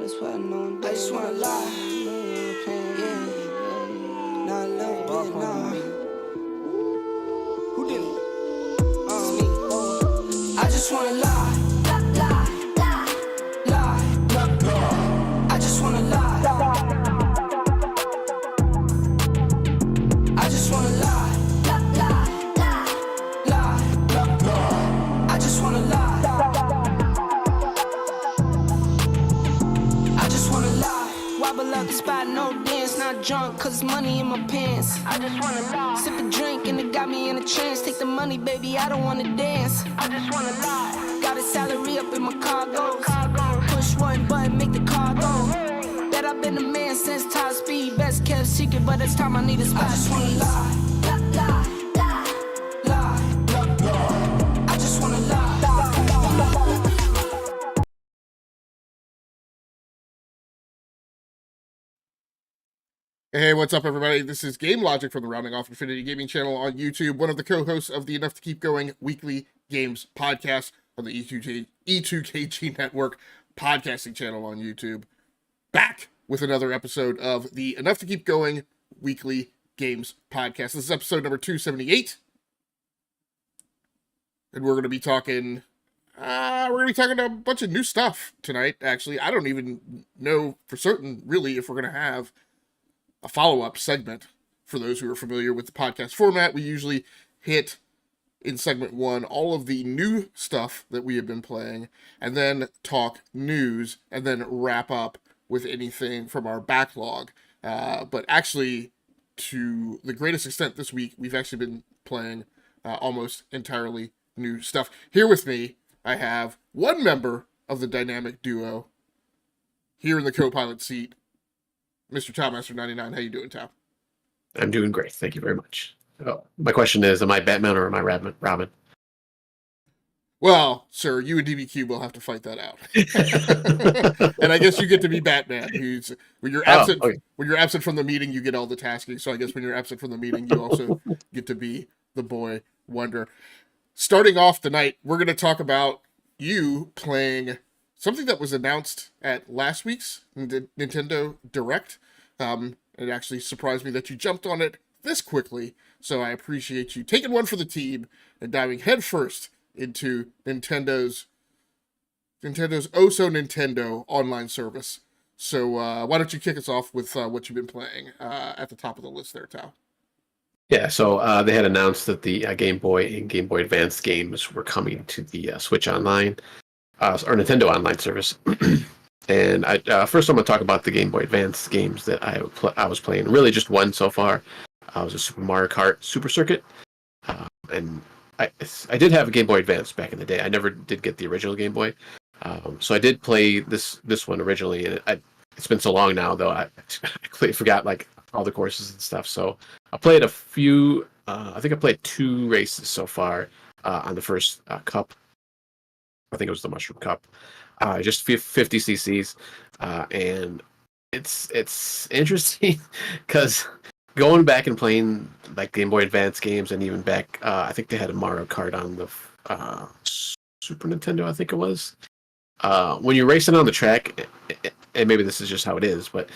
That's what I know. I just wanna lie. Yeah. Nah, I love it, nah. Who did it? Me. I just wanna lie. Lie. I just wanna lie. I just wanna lie. Lie. I just wanna lie. I just wanna lie. Wobble up the spot, no dance, not drunk, cause money in my pants. I just wanna lie. Sip a drink and it got me in a trance. Take the money, baby, I don't wanna dance. I just wanna lie. Got a salary up in my cargo. Push one button, make the car go. Bet I've been a man since top speed. Best kept secret, but it's time I need a spot. I just wanna lie. I just wanna lie. Hey, what's up, everybody? This is Game Logic from the Rounding Off Infinity Gaming channel on YouTube, one of the co-hosts of the Enough to Keep Going weekly games podcast on the E2KG Network podcasting channel on YouTube. Back with another episode of the Enough to Keep Going weekly games podcast. This is episode number 278. And we're going to be talking a bunch of new stuff tonight, actually. I don't even know for certain, really, if we're going to have a follow-up segment. For those who are familiar with the podcast format, we usually hit in segment one all of the new stuff that we have been playing, and then talk news, and then wrap up with anything from our backlog. But actually, to the greatest extent this week, we've actually been playing almost entirely new stuff. Here with me, I have one member of the dynamic duo here in the co-pilot seat, Mr. Towmaster99. How you doing, Tow? I'm doing great. Thank you very much. Oh, my question is, am I Batman or am I Robin? Well, sir, you and DBQ will have to fight that out. And I guess you get to be Batman. When you're absent, when you're absent from the meeting, you get all the tasking. So I guess when you're absent from the meeting, you also get to be the Boy Wonder. Starting off the night, we're going to talk about you playing something that was announced at last week's Nintendo Direct. It actually surprised me that you jumped on it this quickly, so I appreciate you taking one for the team and diving headfirst into Nintendo's Oh So Nintendo online service. So why don't you kick us off with what you've been playing at the top of the list there, Tao? Yeah, so they had announced that the Game Boy and Game Boy Advance games were coming to the Switch Online, or Nintendo Online service. And first I'm going to talk about the Game Boy Advance games that I was playing. Really just one so far. It was a Super Mario Kart Super Circuit. And I did have a Game Boy Advance back in the day. I never did get the original Game Boy. So I did play this one originally. And it's been so long now, though, I completely forgot like all the courses and stuff. So I played a few. I think I played 2 races so far on the first cup. I think it was the Mushroom Cup. Just 50 cc's, and it's interesting because going back and playing like Game Boy Advance games, and even back, I think they had a Mario Kart on the Super Nintendo, I think it was. When you're racing on the track, and maybe this is just how it is, but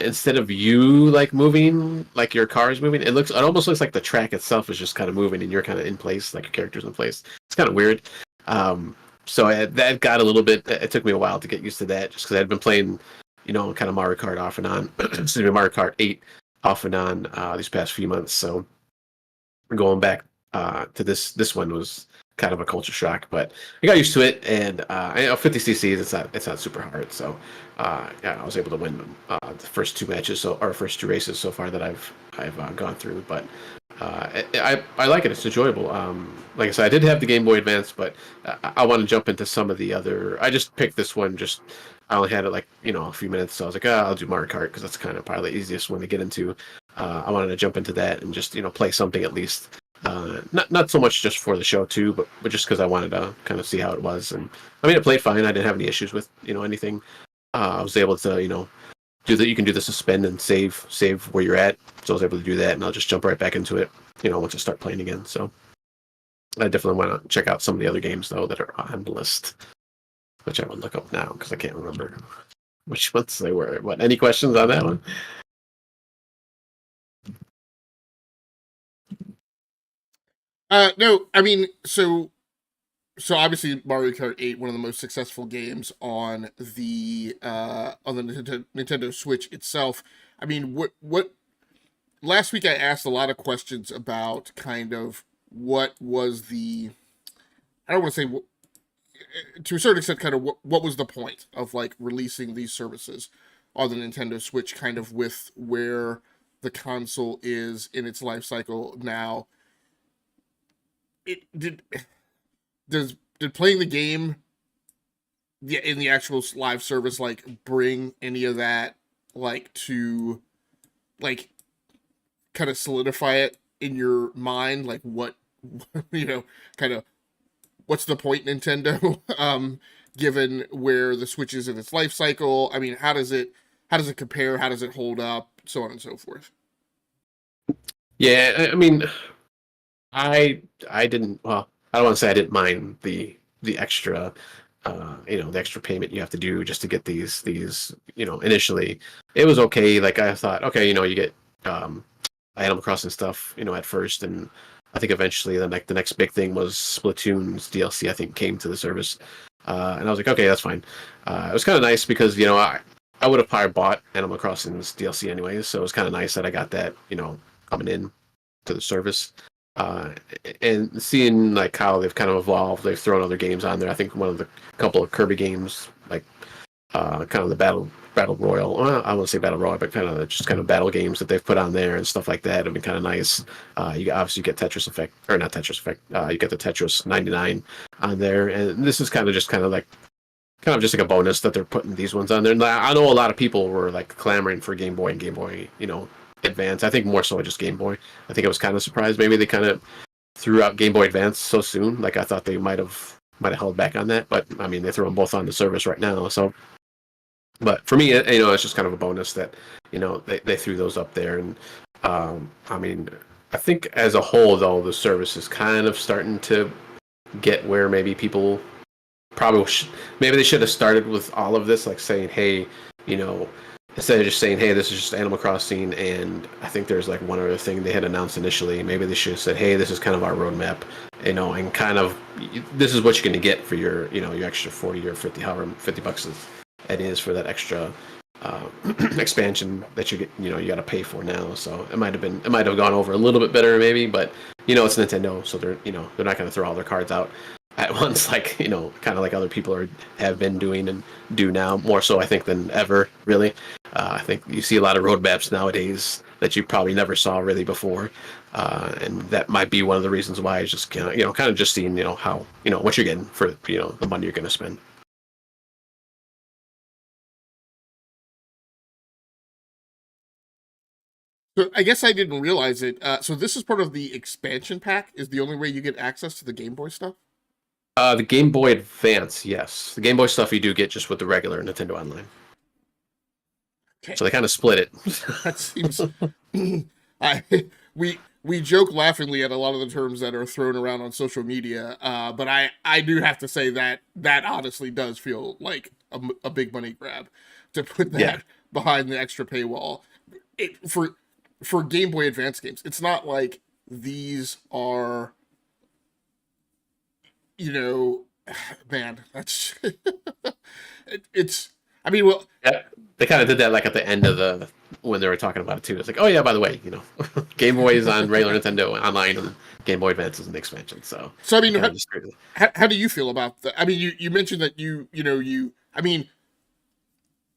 instead of you like moving, like your car is moving, it almost looks like the track itself is just kind of moving, and you're kind of in place, like your character's in place. It's kind of weird. So that got a little bit. It took me a while to get used to that, just because I'd been playing, kind of Mario Kart off and on. Excuse me, Mario Kart 8 off and on these past few months. So going back to this one was kind of a culture shock, but I got used to it. And I know 50 cc's, it's not super hard. So yeah, I was able to win the first 2 matches, or first 2 races so far that I've gone through. But I like it. It's enjoyable. Like I said, I did have the Game Boy Advance, but I want to jump into some of the other. I just picked this one. I only had it like a few minutes, so I was like, I'll do Mario Kart because that's kind of probably the easiest one to get into. I wanted to jump into that and just play something at least. Not so much just for the show too, but just because I wanted to kind of see how it was. And I mean, it played fine. I didn't have any issues with anything. I was able to do that. You can do the suspend and save where you're at. So I was able to do that, and I'll just jump right back into it, once I start playing again. So I definitely want to check out some of the other games though that are on the list, which I will look up now because I can't remember. which months they were. What? Any questions on that one? No, I mean, so obviously Mario Kart 8, one of the most successful games on the Nintendo Switch itself. I mean, what last week I asked a lot of questions about kind of what was the, I don't want to say to a certain extent, kind of what was the point of like releasing these services on the Nintendo Switch, kind of with where the console is in its life cycle now. It did playing the game, yeah, in the actual live service, like bring any of that, like to like kind of solidify it in your mind, like what kind of what's the point, Nintendo? Given where the Switch is in its life cycle. I mean, how does it compare? How does it hold up? So on and so forth. Yeah, I mean, I didn't. Well, I don't want to say I didn't mind the extra, the extra payment you have to do just to get these. Initially it was okay. Like I thought, okay, you get Animal Crossing stuff, at first, and I think eventually the next big thing was Splatoon's DLC. I think came to the service, and I was like, okay, that's fine. It was kind of nice because I would have probably bought Animal Crossing's DLC anyways, so it was kind of nice that I got that coming in to the service. Uh, and seeing like how they've kind of evolved, they've thrown other games on there. I think one of the couple of Kirby games, like kind of the battle royal. Well, I won't say battle royal, but kind of just kind of battle games that they've put on there and stuff like that have been kind of nice. You obviously get Tetris Effect, or not Tetris Effect. You get the Tetris 99 on there, and this is kind of just like a bonus that they're putting these ones on there. And I know a lot of people were like clamoring for Game Boy and Game Boy, Advance. I think more so just Game Boy. I think I was kind of surprised. Maybe they kind of threw out Game Boy Advance so soon. Like I thought they might have held back on that, but I mean they threw them both on the service right now. So, but for me, it's just kind of a bonus that they threw those up there. And I mean, I think as a whole though, the service is kind of starting to get where maybe people maybe they should have started with all of this, like saying, hey, instead of just saying, hey, this is just Animal Crossing, and I think there's like one other thing they had announced initially. Maybe they should have said, hey, this is kind of our roadmap, and kind of this is what you're going to get for your extra 40 or 50, however $50 it is for that extra expansion that you get. You got to pay for now. So it might have gone over a little bit better maybe, but it's Nintendo, so they're not going to throw all their cards out at once, like kind of like other people have been doing and do now, more so I think than ever, really. I think you see a lot of roadmaps nowadays that you probably never saw really before, and that might be one of the reasons why it's just kind of just seeing how what you're getting for the money you're going to spend. So I guess I didn't realize it. So this is part of the expansion pack. Is the only way you get access to the Game Boy stuff? The Game Boy Advance, yes. The Game Boy stuff you do get just with the regular Nintendo Online. Okay. So they kind of split it. That seems. I we joke laughingly at a lot of the terms that are thrown around on social media, but I do have to say that honestly does feel like a big money grab to put that behind the extra paywall. For Game Boy Advance games, it's not like these are, man, that's it's. I mean, well, yeah, they kind of did that like at the end of when they were talking about it too. It's like, oh yeah, by the way, Game Boy is on regular Nintendo Online, and Game Boy Advance is an expansion. So I mean, how do you feel about that? I mean, you mentioned that I mean,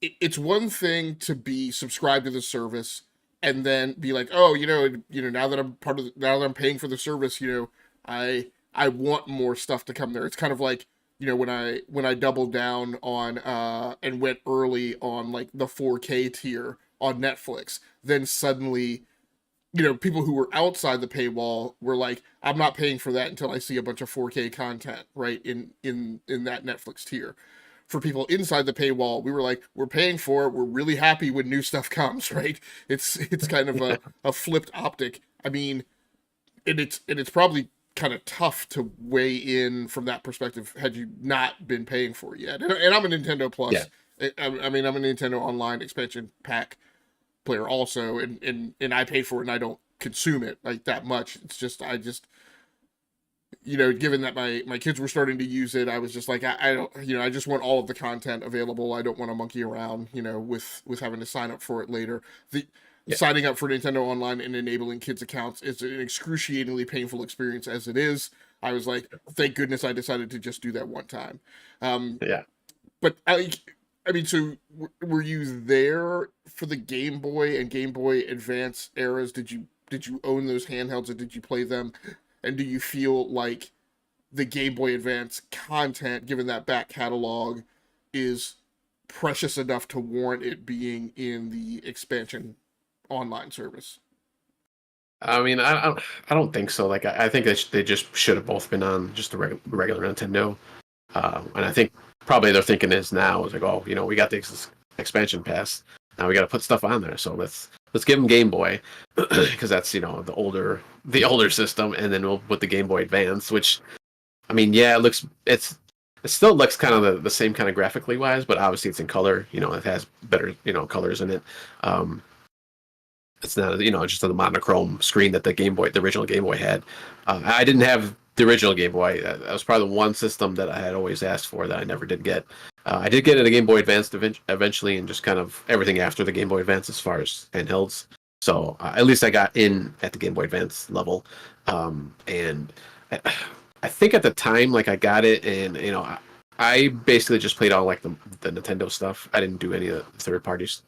it's one thing to be subscribed to the service and then be like, oh, now that I'm now that I'm paying for the service, I want more stuff to come there. It's kind of like, when I doubled down on and went early on like the 4K tier on Netflix, then suddenly, people who were outside the paywall were like, I'm not paying for that until I see a bunch of 4K content, right, in that Netflix tier. For people inside the paywall, we were like, we're paying for it. We're really happy when new stuff comes, right? It's kind of a flipped optic. I mean, and it's probably kind of tough to weigh in from that perspective had you not been paying for it yet. And I'm a Nintendo Plus I mean, I'm a Nintendo Online expansion pack player also, and I pay for it and I don't consume it like that much. It's just given that my kids were starting to use it, I was just like, I don't, I just want all of the content available. I don't want to monkey around, with having to sign up for it later. The Yeah. Signing up for Nintendo Online and enabling kids accounts is an excruciatingly painful experience as it is. I was like, thank goodness I decided to just do that one time. Yeah. But I mean, so were you there for the Game Boy and Game Boy Advance eras? Did you own those handhelds and did you play them? And do you feel like the Game Boy Advance content, given that back catalog, is precious enough to warrant it being in the expansion online service? I mean, I don't think so. Like, I think they just should have both been on just the regular Nintendo. And I think probably they're thinking is now is like, oh, we got this expansion pass. Now we got to put stuff on there. So let's give them Game Boy because that's the older system, and then we'll put the Game Boy Advance, which I mean, yeah, it still looks kind of the same kind of graphically wise, but obviously it's in color. It has better colors in it. It's not just a monochrome screen that the original Game Boy had. I didn't have the original Game Boy. That was probably the one system that I had always asked for that I never did get. I did get it a Game Boy Advance eventually, and just kind of everything after the Game Boy Advance as far as handhelds. So at least I got in at the Game Boy Advance level, and I think at the time, like I got it, and I basically just played all like the Nintendo stuff. I didn't do any of the third parties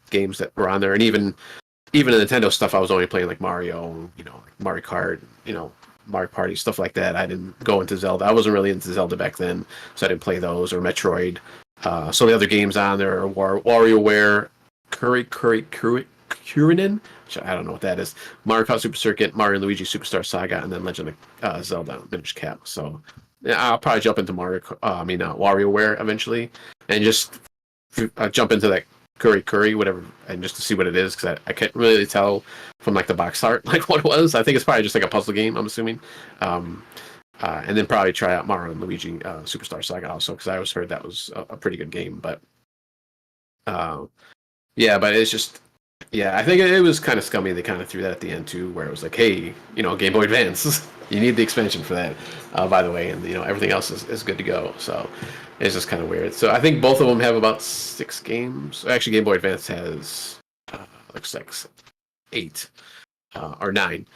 games that were on there, and even the Nintendo stuff, I was only playing like Mario, like Mario Kart, Mario Party, stuff like that. I didn't go into Zelda. I wasn't really into Zelda back then, so I didn't play those or Metroid. Some of the other games on there are WarioWare, Kurinin, which I don't know what that is, Mario Kart Super Circuit, Mario and Luigi Superstar Saga, and then Legend of Zelda Minish Cap. So yeah, I'll probably jump into WarioWare eventually, and just jump into that Curry, whatever, and just to see what it is, because I can't really tell from like the box art like what it was. I think it's probably just like a puzzle game, I'm assuming. And then probably try out Mario and Luigi Superstar Saga also, because I always heard that was a pretty good game. But yeah, but it's just, yeah, I think it was kind of scummy. They kind of threw that at the end too, where it was like, hey, Game Boy Advance, you need the expansion for that, by the way, and everything else is good to go. So it's just kind of weird. So I think both of them have about 6 games. Actually, Game Boy Advance has looks like 8 or 9,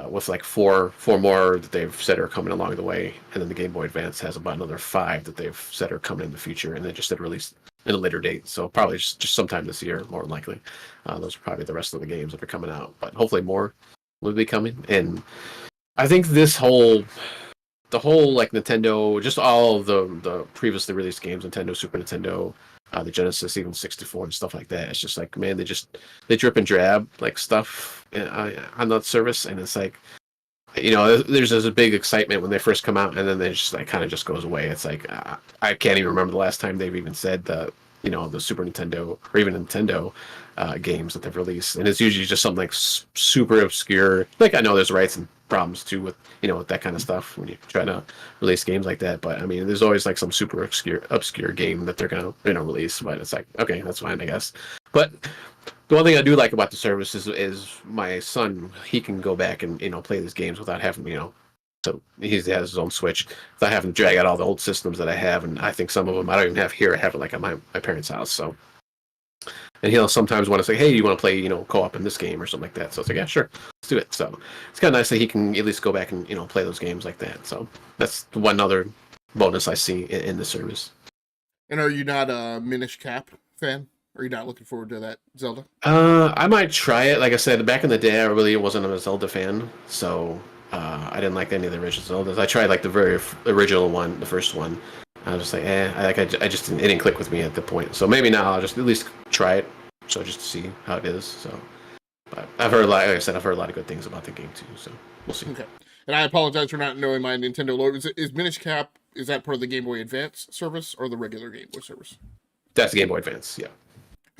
with like four more that they've said are coming along the way, and then the Game Boy Advance has about another 5 that they've said are coming in the future, and they just said release in a later date. So probably just sometime this year, more than likely. Those are probably the rest of the games that are coming out, but hopefully more will be coming. And I think the whole like Nintendo, just all of the previously released games, Nintendo, Super Nintendo, the Genesis, even 64 and stuff like that. It's just like, man, they drip and drab like stuff on that service, and it's like, there's a big excitement when they first come out, and then they just like kind of just goes away. It's like I can't even remember the last time they've even said the Super Nintendo or even Nintendo games that they've released, and it's usually just something like super obscure. Like, I know there's rights and problems too with with that kind of stuff when you try to release games like that, but I mean, there's always like some super obscure game that they're gonna release, but it's like, okay, that's fine, I guess. But the one thing I do like about the service is my son, he can go back and play these games without having so he has his own Switch without having to drag out all the old systems that I have, and I think some of them I don't even have here. I have it like at my parents' house. So, and he'll sometimes want to say, hey, do you want to play co-op in this game or something like that? So it's like, yeah, sure, let's do it. So it's kind of nice that he can at least go back and play those games like that. So that's one other bonus I see in the service. And are you not a Minish Cap fan? Are you not looking forward to that Zelda? I might try it. Like I said, back in the day, I really wasn't a Zelda fan, so I didn't like any of the original Zeldas. I tried like the very original one, the first one. I was just like, I just didn't, it didn't click with me at the point. So maybe now I'll just at least try it, so just to see how it is. So, but I've heard like I said, I've heard a lot of good things about the game too. So we'll see. Okay. And I apologize for not knowing my Nintendo lore. Is Minish Cap, is that part of the Game Boy Advance service or the regular Game Boy service? That's the Game Boy Advance, yeah.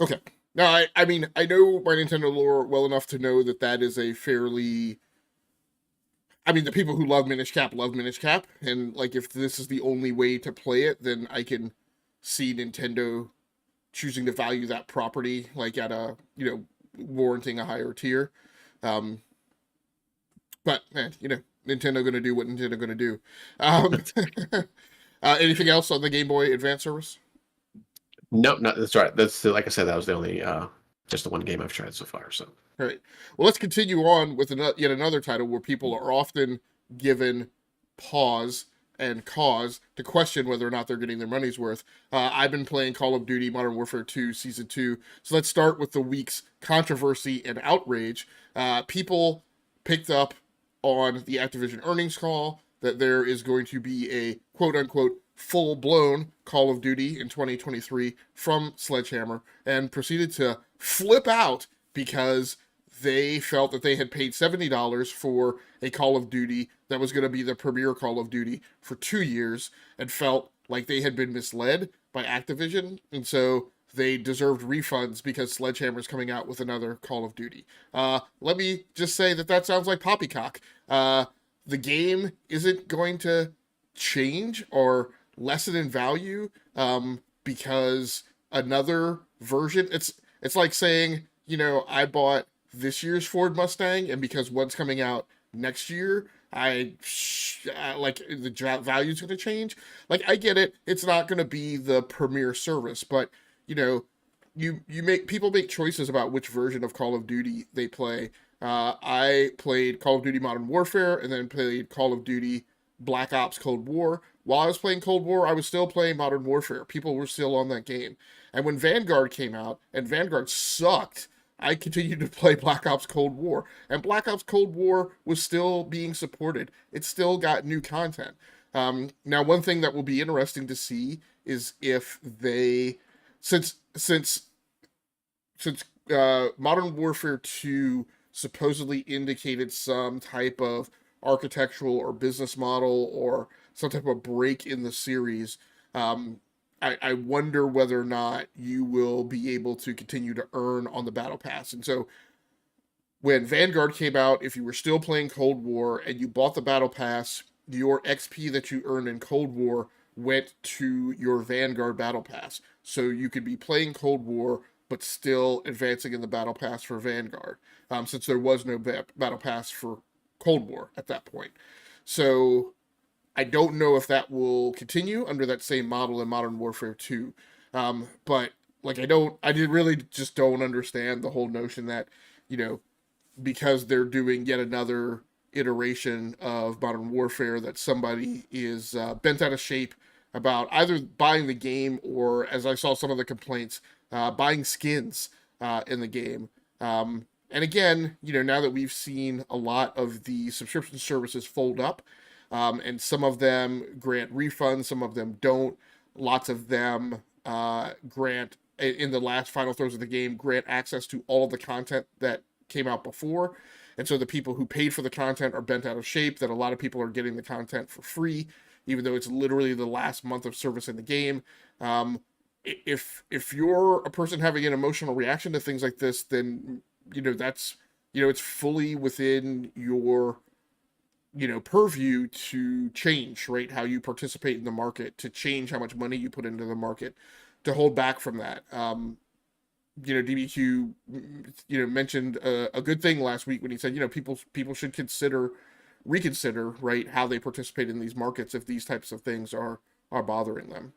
Okay. Now, I mean, I know my Nintendo lore well enough to know that is a fairly... I mean, the people who love Minish Cap, and, like, if this is the only way to play it, then I can see Nintendo choosing to value that property like at a, warranting a higher tier. But man, Nintendo gonna do what Nintendo gonna do. Um, anything else on the Game Boy Advance service? No, no, that's right. That's like I said, that was the only just the one game I've tried so far. So All right. Well, let's continue on with yet another title where people are often given pause and cause to question whether or not they're getting their money's worth. I've been playing Call of Duty Modern Warfare 2 Season 2. So let's start with the week's controversy and outrage. People picked up on the Activision earnings call that there is going to be a quote-unquote full-blown Call of Duty in 2023 from Sledgehammer and proceeded to flip out because they felt that they had paid $70 for a Call of Duty that was going to be the premier Call of Duty for 2 years and felt like they had been misled by Activision. And so they deserved refunds because Sledgehammer's coming out with another Call of Duty. Let me just say that sounds like poppycock. The game isn't going to change or lessen in value because another version, it's like saying, I bought this year's Ford Mustang, and because one's coming out next year, like the value's going to change. Like, I get it. It's not going to be the premier service, but people make choices about which version of Call of Duty they play. I played Call of Duty Modern Warfare and then played Call of Duty Black Ops Cold War. While I was playing Cold War, I was still playing Modern Warfare. People were still on that game. And when Vanguard came out, and Vanguard sucked, I continued to play Black Ops Cold War. And Black Ops Cold War was still being supported. It still got new content. Now, one thing that will be interesting to see is if they, since Modern Warfare 2 supposedly indicated some type of architectural or business model or some type of break in the series, I wonder whether or not you will be able to continue to earn on the Battle Pass. And so when Vanguard came out, if you were still playing Cold War and you bought the Battle Pass, your XP that you earned in Cold War went to your Vanguard Battle Pass. So you could be playing Cold War but still advancing in the Battle Pass for Vanguard, since there was no Battle Pass for Cold War at that point. So I don't know if that will continue under that same model in Modern Warfare 2. But like, I really just don't understand the whole notion that, because they're doing yet another iteration of Modern Warfare, that somebody is bent out of shape about either buying the game or, as I saw some of the complaints, buying skins in the game. And again, now that we've seen a lot of the subscription services fold up, and some of them grant refunds, some of them don't. Lots of them grant, in the last final throws of the game, grant access to all of the content that came out before. And so the people who paid for the content are bent out of shape, that a lot of people are getting the content for free, even though it's literally the last month of service in the game. If you're a person having an emotional reaction to things like this, then, that's, it's fully within your purview to change, right, how you participate in the market, to change how much money you put into the market, to hold back from that. DBQ, mentioned a good thing last week when he said, people should reconsider, right, how they participate in these markets if these types of things are bothering them.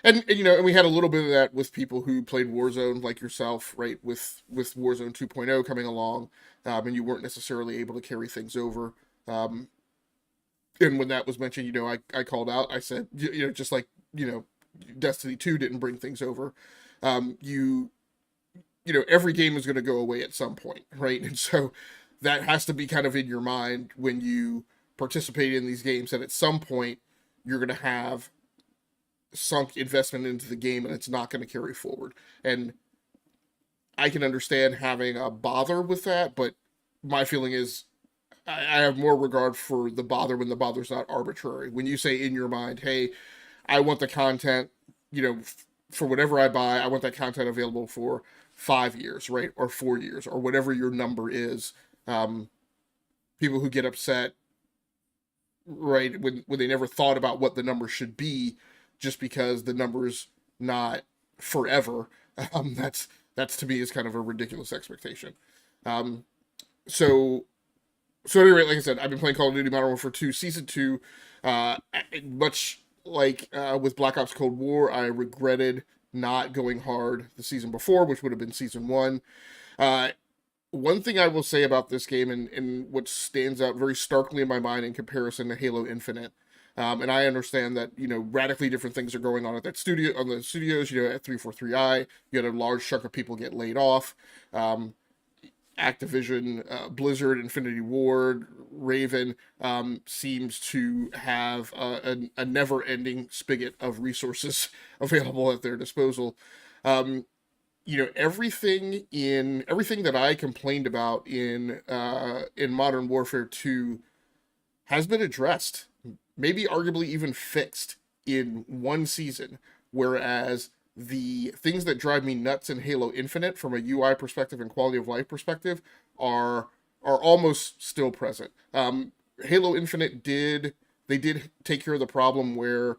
And we had a little bit of that with people who played Warzone, like yourself, right, with Warzone 2.0 coming along, and you weren't necessarily able to carry things over. And when that was mentioned, I called out. I said, just like, Destiny 2 didn't bring things over. Every game is going to go away at some point, right? And so that has to be kind of in your mind when you participate in these games, that at some point you're going to have sunk investment into the game and it's not going to carry forward. And I can understand having a bother with that, but my feeling is I have more regard for the bother when the bother's not arbitrary. When you say in your mind, hey, I want the content, for whatever I buy, I want that content available for 5 years, right? Or 4 years, or whatever your number is. People who get upset, right, when they never thought about what the number should be, just because the number's not forever. That's to me is kind of a ridiculous expectation. Um, so so anyway, like I said, I've been playing Call of Duty Modern Warfare 2 Season 2. Uh, Much like with Black Ops Cold War, I regretted not going hard the season before, which would have been Season 1. Uh, One thing I will say about this game, and what stands out very starkly in my mind in comparison to Halo Infinite, and I understand that radically different things are going on at that studio, on the studios. At 343i, you had a large chunk of people get laid off. Activision, Blizzard, Infinity Ward, Raven seems to have a never-ending spigot of resources available at their disposal. Um, everything that I complained about in Modern Warfare 2 has been addressed, maybe arguably even fixed in one season, whereas the things that drive me nuts in Halo Infinite from a UI perspective and quality of life perspective are almost still present. Halo Infinite did take care of the problem where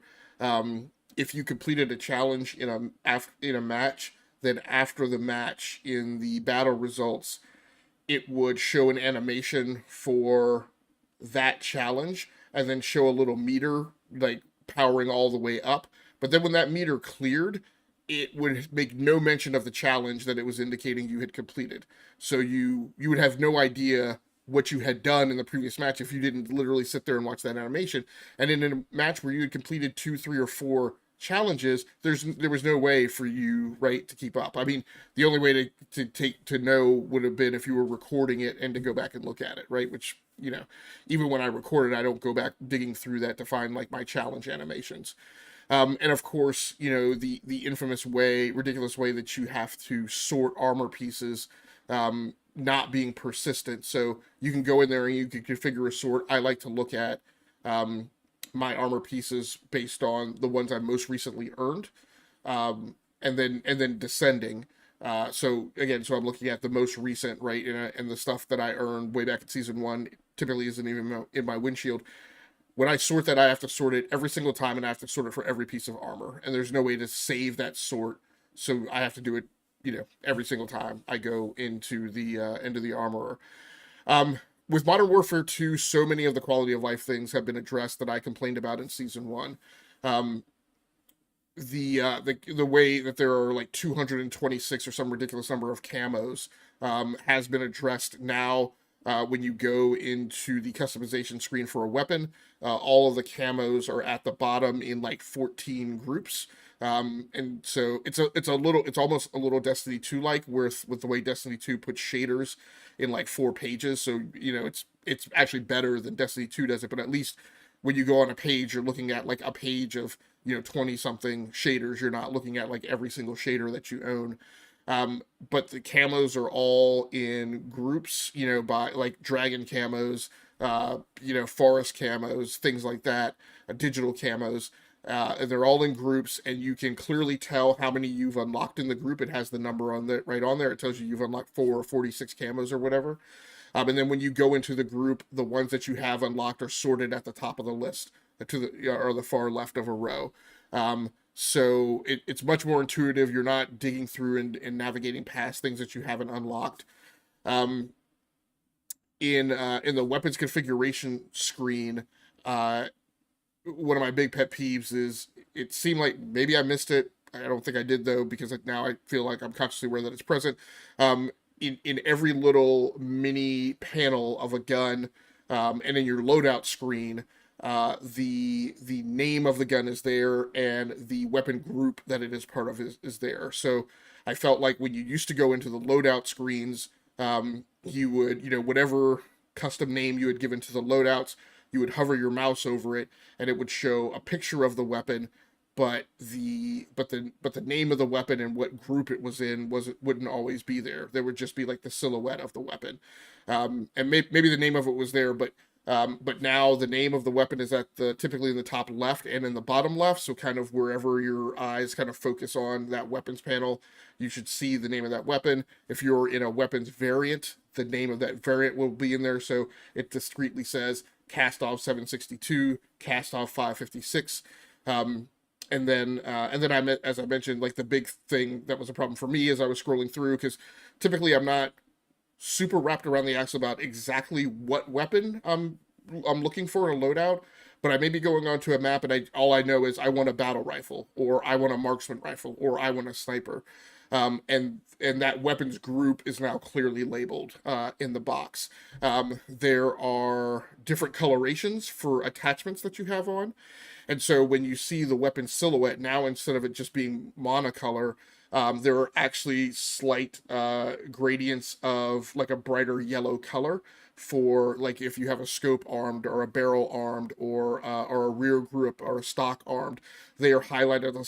if you completed a challenge in a match, then after the match in the battle results, it would show an animation for that challenge and then show a little meter like powering all the way up. But then when that meter cleared, it would make no mention of the challenge that it was indicating you had completed. So you would have no idea what you had done in the previous match if you didn't literally sit there and watch that animation. And in a match where you had completed 2, 3, or 4 challenges, there was no way for you, right, to keep up. I mean, the only way to know would have been if you were recording it and to go back and look at it, right? Which, even when I record it, I don't go back digging through that to find like my challenge animations. And of course, the infamous ridiculous way that you have to sort armor pieces, not being persistent. So you can go in there and you can configure a sort. I like to look at my armor pieces based on the ones I most recently earned, and then descending. So I'm looking at the most recent, right, and the stuff that I earned way back in Season 1 typically isn't even in my windshield. When I sort that, I have to sort it every single time, and I have to sort it for every piece of armor. And there's no way to save that sort, so I have to do it, every single time I go into the armorer. With Modern Warfare 2, so many of the quality of life things have been addressed that I complained about in Season 1. The way that there are like 226 or some ridiculous number of camos has been addressed now. When you go into the customization screen for a weapon, all of the camos are at the bottom in like 14 groups. And so it's almost a little Destiny 2 like with the way Destiny 2 puts shaders in like 4 pages. So, it's actually better than Destiny 2 does it, but at least when you go on a page, you're looking at like a page of, 20 something shaders. You're not looking at like every single shader that you own. But the camos are all in groups, by like dragon camos, forest camos, things like that, digital camos. And they're all in groups, and you can clearly tell how many you've unlocked in the group. It has the number on there, right on there. It tells you you've unlocked 4 or 46 camos or whatever. And then when you go into the group, the ones that you have unlocked are sorted at the top of the list or the far left of a row. So it's much more intuitive. You're not digging through and navigating past things that you haven't unlocked. In the weapons configuration screen, one of my big pet peeves is it seemed like maybe I missed it. I don't think I did though, because now I feel like I'm consciously aware that it's present. In every little mini panel of a gun, and in your loadout screen, the name of the gun is there, and the weapon group that it is part of is there. So I felt like when you used to go into the loadout screens, you would, whatever custom name you had given to the loadouts, you would hover your mouse over it, and it would show a picture of the weapon, but the name of the weapon and what group it was in wouldn't always be there. There would just be like the silhouette of the weapon, and maybe the name of it was there, but now the name of the weapon is typically in the top left and in the bottom left. So kind of wherever your eyes kind of focus on that weapons panel, you should see the name of that weapon. If you're in a weapons variant, the name of that variant will be in there. So it discreetly says Cast Off 762, Cast Off 556. and then as I mentioned, like the big thing that was a problem for me as I was scrolling through, because typically I'm not super wrapped around the axle about exactly what weapon I'm looking for in a loadout, but I may be going onto a map and all I know is I want a battle rifle, or I want a marksman rifle, or I want a sniper, and that weapons group is now clearly labeled in the box. There are different colorations for attachments that you have on, and so when you see the weapon silhouette now, instead of it just being monocolor, there are actually slight gradients of like a brighter yellow color for like if you have a scope armed or a barrel armed or a rear grip or a stock armed. They are highlighted a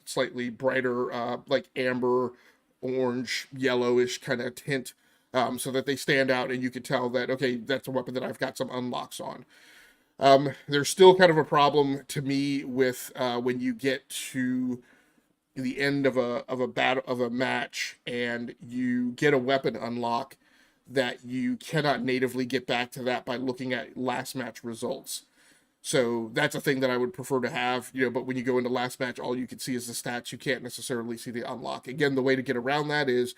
slightly brighter like amber, orange, yellowish kind of tint, so that they stand out and you can tell that, okay, that's a weapon that I've got some unlocks on. There's still kind of a problem to me with when you get to the end of a match and you get a weapon unlock that you cannot natively get back to that by looking at last match results. So that's a thing that I would prefer to have, but when you go into last match, all you can see is the stats. You can't necessarily see the unlock. Again, the way to get around that is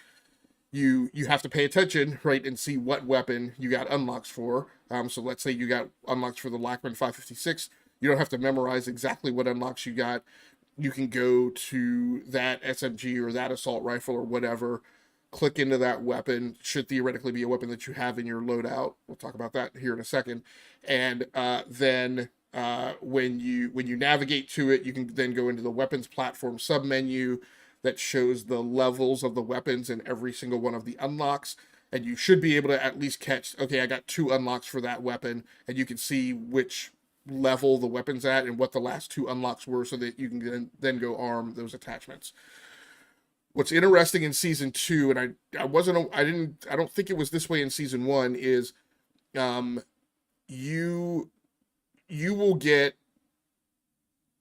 you have to pay attention, right, and see what weapon you got unlocks for. So let's say you got unlocks for the Lackman 556. You don't have to memorize exactly what unlocks you got. You can go to that SMG or that assault rifle or whatever, click into that weapon. Should theoretically be a weapon that you have in your loadout. We'll talk about that here in a second. And then when you navigate to it, you can then go into the weapons platform submenu that shows the levels of the weapons in every single one of the unlocks. And you should be able to at least catch, okay, I got 2 unlocks for that weapon, and you can see which level the weapon's at and what the last 2 unlocks were, so that you can then go arm those attachments. What's interesting in season 2, and I don't think it was this way in season 1, is you will get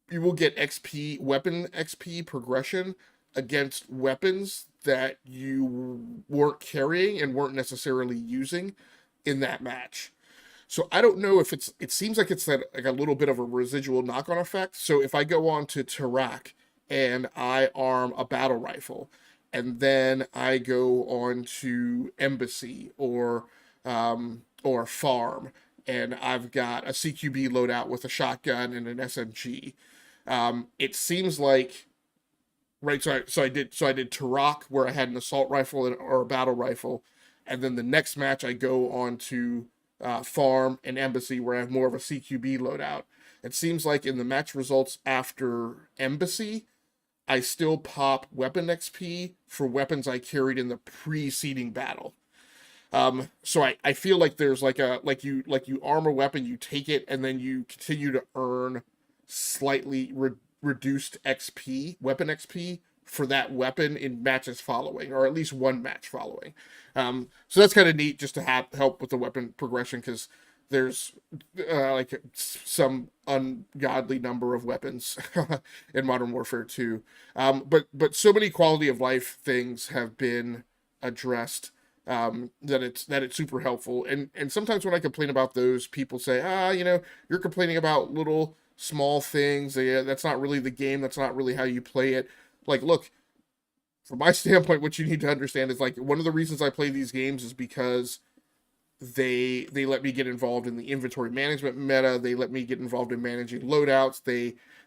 XP, weapon XP progression against weapons that you weren't carrying and weren't necessarily using in that match. So I don't know if it seems like it's like a little bit of a residual knock-on effect. So if I go on to Tarak and I arm a battle rifle, and then I go on to Embassy or Farm, and I've got a CQB loadout with a shotgun and an SMG, it seems like, right? So I did Tarak, where I had an assault rifle or a battle rifle, and then the next match I go on to Farm and Embassy, where I have more of a CQB loadout. It seems like in the match results after Embassy, I still pop weapon XP for weapons I carried in the preceding battle. So I feel like there's like you arm a weapon, you take it, and then you continue to earn slightly reduced XP, weapon XP, for that weapon in matches following, or at least one match following. So that's kind of neat, just to help with the weapon progression, because there's like some ungodly number of weapons in Modern Warfare 2. But so many quality of life things have been addressed, that it's super helpful. And sometimes when I complain about those, people say, you're complaining about little small things. That's not really the game. That's not really how you play it. Like, look, from my standpoint, what you need to understand is, like, one of the reasons I play these games is because they let me get involved in the inventory management meta. They let me get involved in managing loadouts.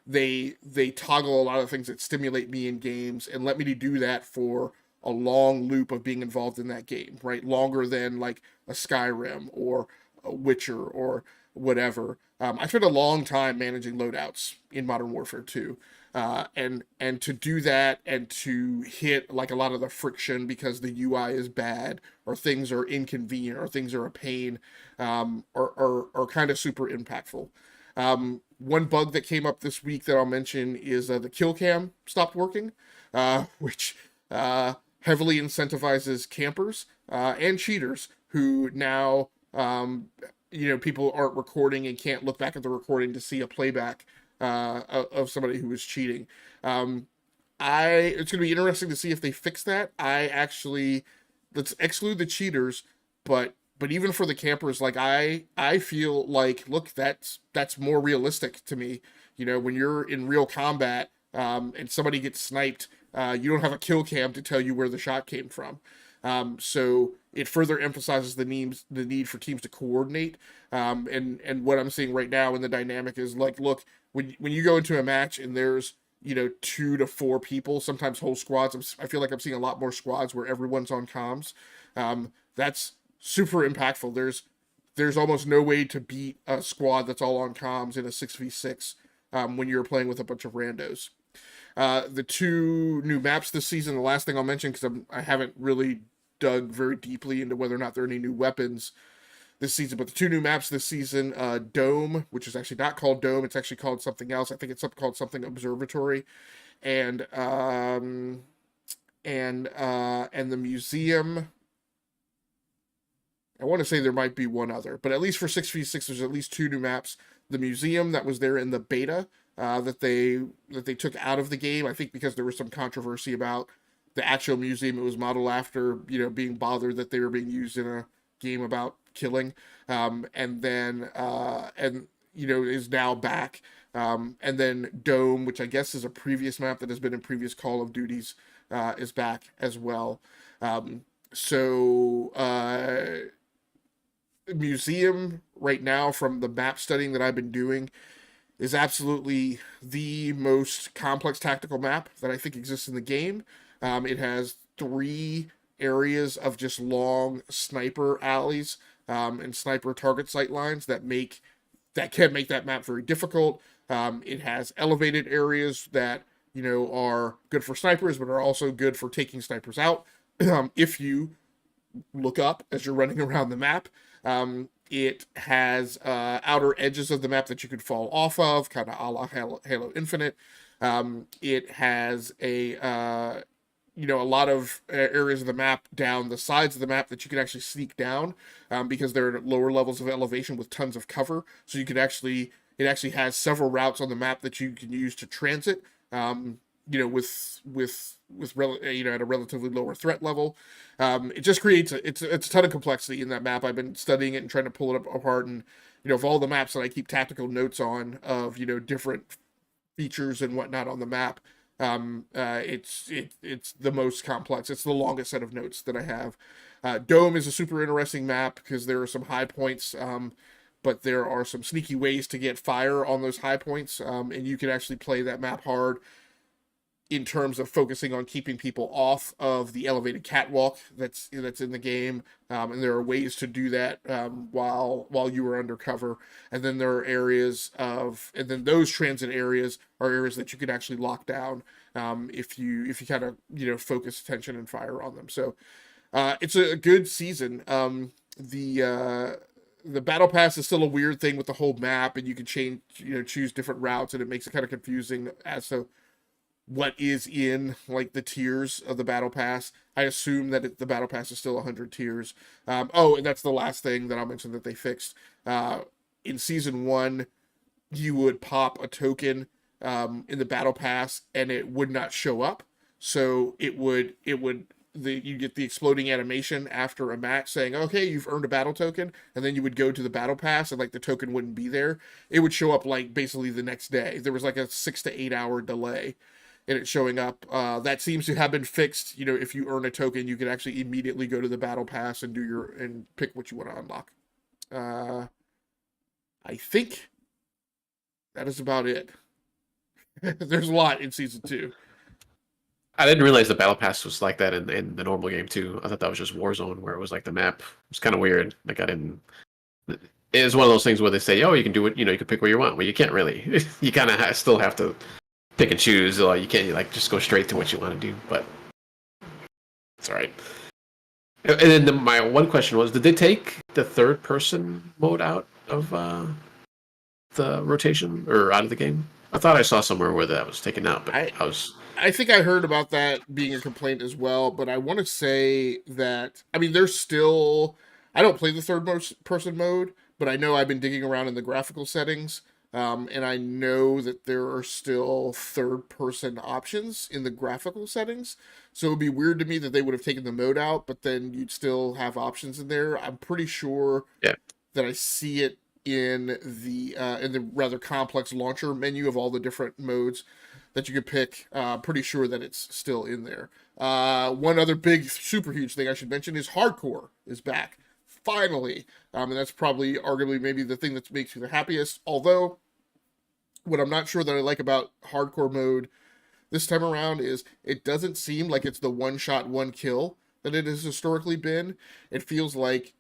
They toggle a lot of things that stimulate me in games and let me to do that for a long loop of being involved in that game, right? Longer than like a Skyrim or a Witcher or whatever. I spent a long time managing loadouts in Modern Warfare 2. And to do that and to hit like a lot of the friction because the UI is bad or things are inconvenient or things are a pain, are kind of super impactful. One bug that came up this week that I'll mention is the kill cam stopped working, which heavily incentivizes campers and cheaters who now, people aren't recording and can't look back at the recording to see a playback of somebody who was cheating. It's going to be interesting to see if they fix that. Let's exclude the cheaters, but even for the campers, like I feel like, look, that's more realistic to me. You know, when you're in real combat and somebody gets sniped, you don't have a kill cam to tell you where the shot came from. So it further emphasizes the need for teams to coordinate. And what I'm seeing right now in the dynamic is like, look, when you go into a match and there's 2 to 4 people, sometimes whole squads. I feel like I'm seeing a lot more squads where everyone's on comms. That's super impactful. There's almost no way to beat a squad that's all on comms in a 6v6 when you're playing with a bunch of randos. The 2 new maps this season, the last thing I'll mention, because I haven't really dug very deeply into whether or not there are any new weapons this season, but the 2 new maps this season, Dome, which is actually not called Dome, it's actually called something else. I think it's called something Observatory, and the Museum. I want to say there might be one other, but at least for 6v6, there's at least 2 new maps. The Museum that was there in the beta that they took out of the game, I think because there was some controversy about the actual museum it was modeled after, being bothered that they were being used in a game about killing, and then is now back. And then Dome, which I guess is a previous map that has been in previous Call of Duties, is back as well. Museum right now, from the map studying that I've been doing, is absolutely the most complex tactical map that I think exists in the game. It has 3 areas of just long sniper alleys and sniper target sight lines that can make that map very difficult. It has elevated areas that are good for snipers, but are also good for taking snipers out if you look up as you're running around the map. It has outer edges of the map that you could fall off of, kind of a la Halo Infinite. It has a lot of areas of the map down the sides of the map that you can actually sneak down because they're at lower levels of elevation with tons of cover. So it actually has several routes on the map that you can use to transit. At a relatively lower threat level. It just creates it's a ton of complexity in that map. I've been studying it and trying to pull it apart, and of all the maps that I keep tactical notes on of different features and whatnot on the map, it's the most complex. It's the longest set of notes that I have. Dome is a super interesting map because there are some high points, but there are some sneaky ways to get fire on those high points, and you can actually play that map hard in terms of focusing on keeping people off of the elevated catwalk that's in the game, and there are ways to do that while you are undercover. And then there are and then those transit areas are areas that you can actually lock down if you kind of focus attention and fire on them. So it's a good season. The battle pass is still a weird thing with the whole map, and you can choose different routes, and it makes it kind of confusing as to what is in like the tiers of the battle pass. I assume that the battle pass is still 100 tiers. And that's the last thing that I'll mention that they fixed. In season 1, you would pop a token in the battle pass and it would not show up. So you get the exploding animation after a match saying, okay, you've earned a battle token, and then you would go to the battle pass and like the token wouldn't be there. It would show up like basically the next day. There was like a 6 to 8 hour delay in it showing up. That seems to have been fixed. If you earn a token, you can actually immediately go to the battle pass and pick what you want to unlock. I think that is about it. There's a lot in season 2. I didn't realize the battle pass was like that in the normal game too. I thought that was just Warzone, where it was like the map. It was kind of weird. Like I didn't. It is one of those things where they say, "Oh, you can do it. You can pick where you want." Well, you can't really. You kind of still have to pick and choose. You can't just go straight to what you want to do. But it's all right. And then my one question was, did they take the third person mode out of the rotation or out of the game? I thought I saw somewhere where that was taken out, but I think I heard about that being a complaint as well, but I want to say that, there's still, I don't play the third person mode, but I know I've been digging around in the graphical settings, and I know that there are still third person options in the graphical settings, so it would be weird to me that they would have taken the mode out, but then you'd still have options in there. I'm pretty sure that I see it in the rather complex launcher menu of all the different modes that you could pick. Pretty sure that it's still in there. One other big, super huge thing I should mention is hardcore is back finally, and that's probably arguably maybe the thing that makes me the happiest. Although, what I'm not sure that I like about hardcore mode this time around is it doesn't seem like it's the one shot, one kill that it has historically been. It feels like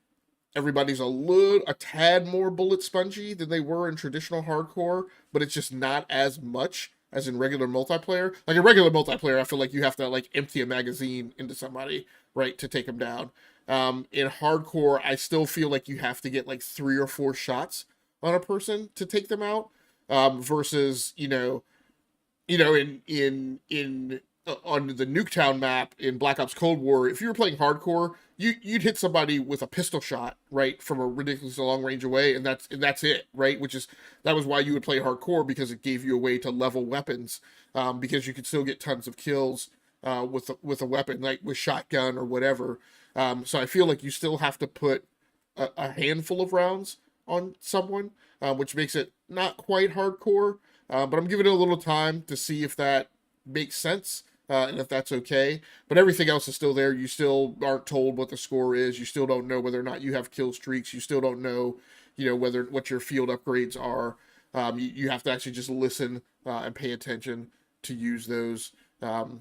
everybody's a tad more bullet spongy than they were in traditional hardcore, but it's just not as much as in regular multiplayer. Like in regular multiplayer, I feel like you have to like empty a magazine into somebody, right, to take them down. In hardcore, I still feel like you have to get like 3 or 4 shots on a person to take them out, versus in on the Nuketown map in Black Ops Cold War, if you were playing hardcore, you'd hit somebody with a pistol shot, right, from a ridiculously long range away, and that's it, right? That was why you would play hardcore, because it gave you a way to level weapons, because you could still get tons of kills with a weapon, like with shotgun or whatever. So I feel like you still have to put a handful of rounds on someone, which makes it not quite hardcore. But I'm giving it a little time to see if that makes sense, and if that's okay. But everything else is still there. You still aren't told what the score is. You still don't know whether or not you have kill streaks. You still don't know, what your field upgrades are. You have to actually just listen and pay attention to use those.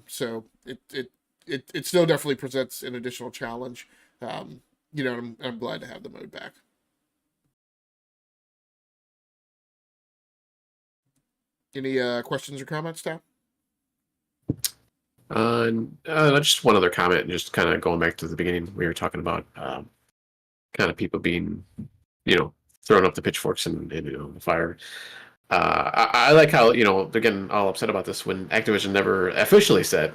So it still definitely presents an additional challenge. I'm glad to have the mode back. Any questions or comments, Tom? Just one other comment, just kind of going back to the beginning. We were talking about kind of people being, throwing up the pitchforks and the fire. I like how, they're getting all upset about this when Activision never officially said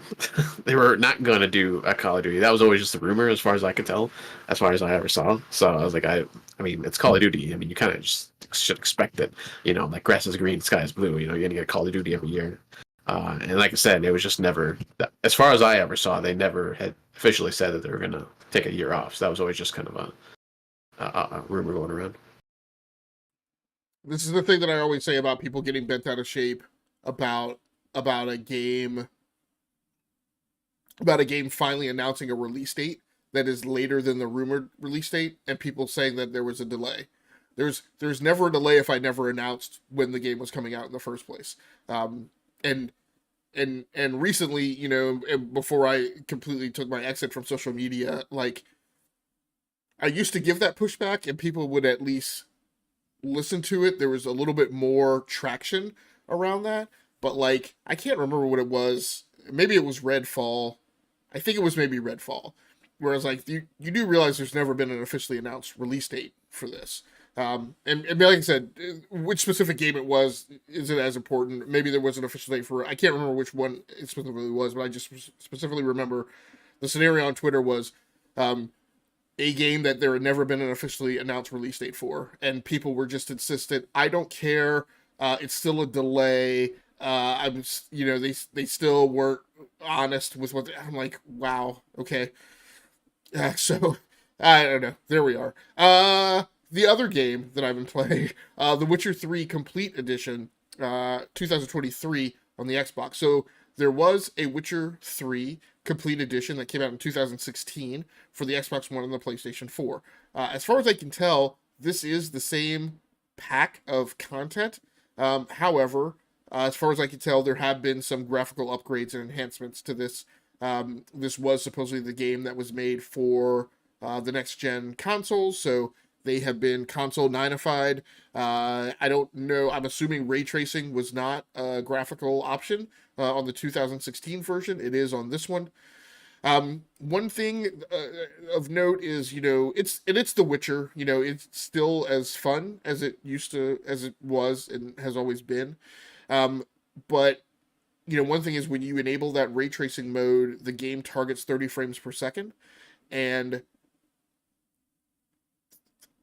they were not going to do a Call of Duty. That was always just a rumor, as far as I could tell, as far as I ever saw. So I was like, I mean, it's Call of Duty. I mean, you kind of just should expect it. Like grass is green, sky is blue. You're going to get Call of Duty every year. And like I said, it was just never, as far as I ever saw, they never had officially said that they were going to take a year off. So that was always just kind of a rumor going around. This is the thing that I always say about people getting bent out of shape about a game finally announcing a release date that is later than the rumored release date, and people saying that there was a delay. There's never a delay if I never announced when the game was coming out in the first place. And recently, before I completely took my exit from social media, like, I used to give that pushback and people would at least listen to it. There was a little bit more traction around that, but like, I can't remember what it was. Maybe it was Redfall. I think it was maybe Redfall. Whereas, like, you do realize there's never been an officially announced release date for this. And like I said, which specific game it was isn't as important. Maybe there was an official date for it. I can't remember which one it specifically was, but I just specifically remember the scenario on Twitter was a game that there had never been an officially announced release date for, and people were just insistent. I don't care. It's still a delay. They still weren't honest with what I'm like. Wow. Okay. So I don't know. There we are. The other game that I've been playing, The Witcher 3 Complete Edition, 2023 on the Xbox. So there was a Witcher 3 Complete Edition that came out in 2016 for the Xbox One and the PlayStation 4. As far as I can tell, this is the same pack of content. However, as far as I can tell, there have been some graphical upgrades and enhancements to this. This was supposedly the game that was made for the next-gen consoles, so they have been console 9ified. I don't know. I'm assuming ray tracing was not a graphical option on the 2016 version. It is on this one. One thing of note is, it's The Witcher. It's still as fun as it was and has always been. But one thing is when you enable that ray tracing mode, the game targets 30 frames per second, and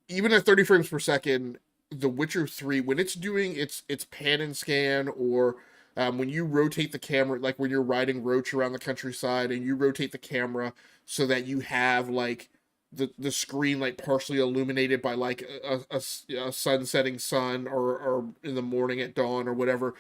even at 30 frames per second, The Witcher 3, when it's doing its pan and scan, or when you rotate the camera, like when you're riding Roach around the countryside and you rotate the camera so that you have like the screen like partially illuminated by like a sunsetting sun, or in the morning at dawn or whatever.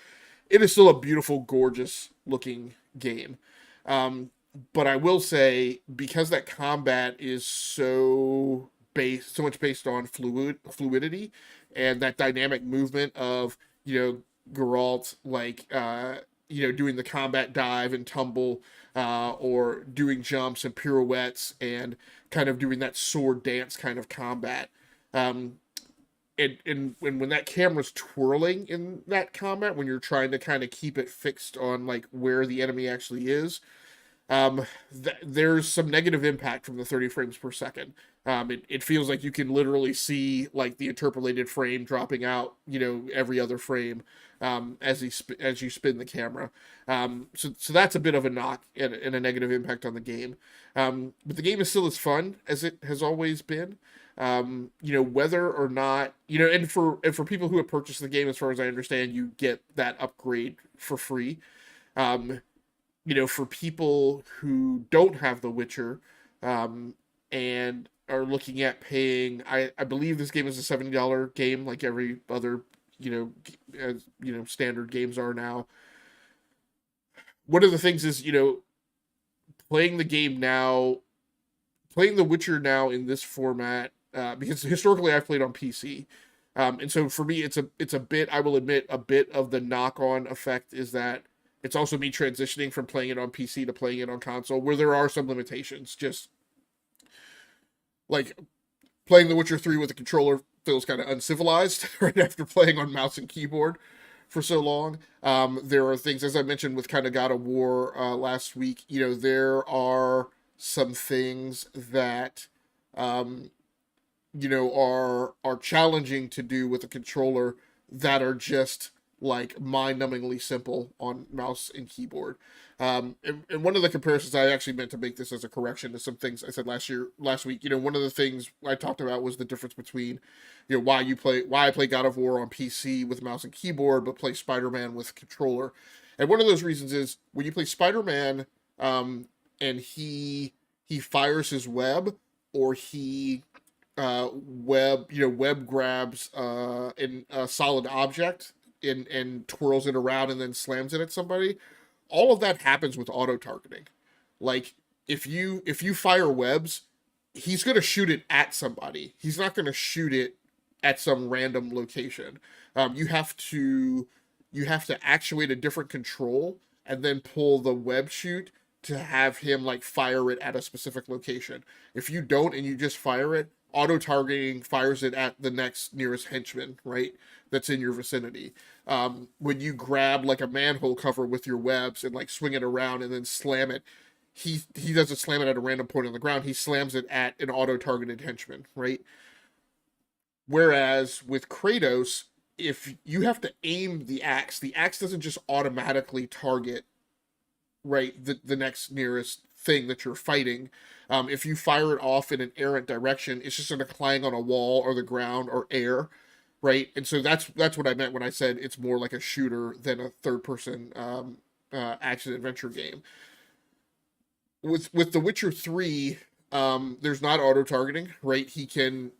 It is still a beautiful, gorgeous looking game. But I will say, because that combat is so much based on fluidity and that dynamic movement of, Geralt, like, doing the combat dive and tumble, or doing jumps and pirouettes and kind of doing that sword dance kind of combat. And when that camera's twirling in that combat, when you're trying to kind of keep it fixed on like where the enemy actually is, there's some negative impact from the 30 frames per second. It feels like you can literally see like the interpolated frame dropping out, every other frame, as you spin the camera. So that's a bit of a knock and a negative impact on the game. But the game is still as fun as it has always been. Whether or not, and for people who have purchased the game, as far as I understand, you get that upgrade for free. For people who don't have The Witcher, and are looking at paying, I believe this game is a $70 game, like every other, standard games are now. One of the things is, playing The Witcher now in this format, because historically I've played on PC. And so for me, it's a bit, I will admit, a bit of the knock-on effect is that it's also me transitioning from playing it on PC to playing it on console, where there are some limitations. Just like playing The Witcher 3 with a controller feels kind of uncivilized right after playing on mouse and keyboard for so long. There are things, as I mentioned with kind of God of War last week, there are some things that are challenging to do with a controller that are just like mind-numbingly simple on mouse and keyboard. And one of the comparisons, I actually meant to make this as a correction to some things I said last week. One of the things I talked about was the difference between, why I play God of War on PC with mouse and keyboard, but play Spider-Man with controller. And one of those reasons is when you play Spider-Man, and he fires his web, or he web grabs in a solid object and twirls it around and then slams it at somebody. All of that happens with auto targeting. Like if you fire webs, he's going to shoot it at somebody. He's not going to shoot it at some random location. You have to actuate a different control and then pull the web shoot to have him like fire it at a specific location. If you don't and you just fire it, auto targeting fires it at the next nearest henchman, right? That's in your vicinity. When you grab like a manhole cover with your webs and like swing it around and then slam it, he doesn't slam it at a random point on the ground. He slams it at an auto targeted henchman, right? Whereas with Kratos, if you have to aim the axe doesn't just automatically target, right, the next nearest thing that you're fighting. If you fire it off in an errant direction, it's just going to clang on a wall or the ground or air, right? And so that's what I meant when I said it's more like a shooter than a third-person action adventure game. With The Witcher 3, there's not auto targeting, right? Geralt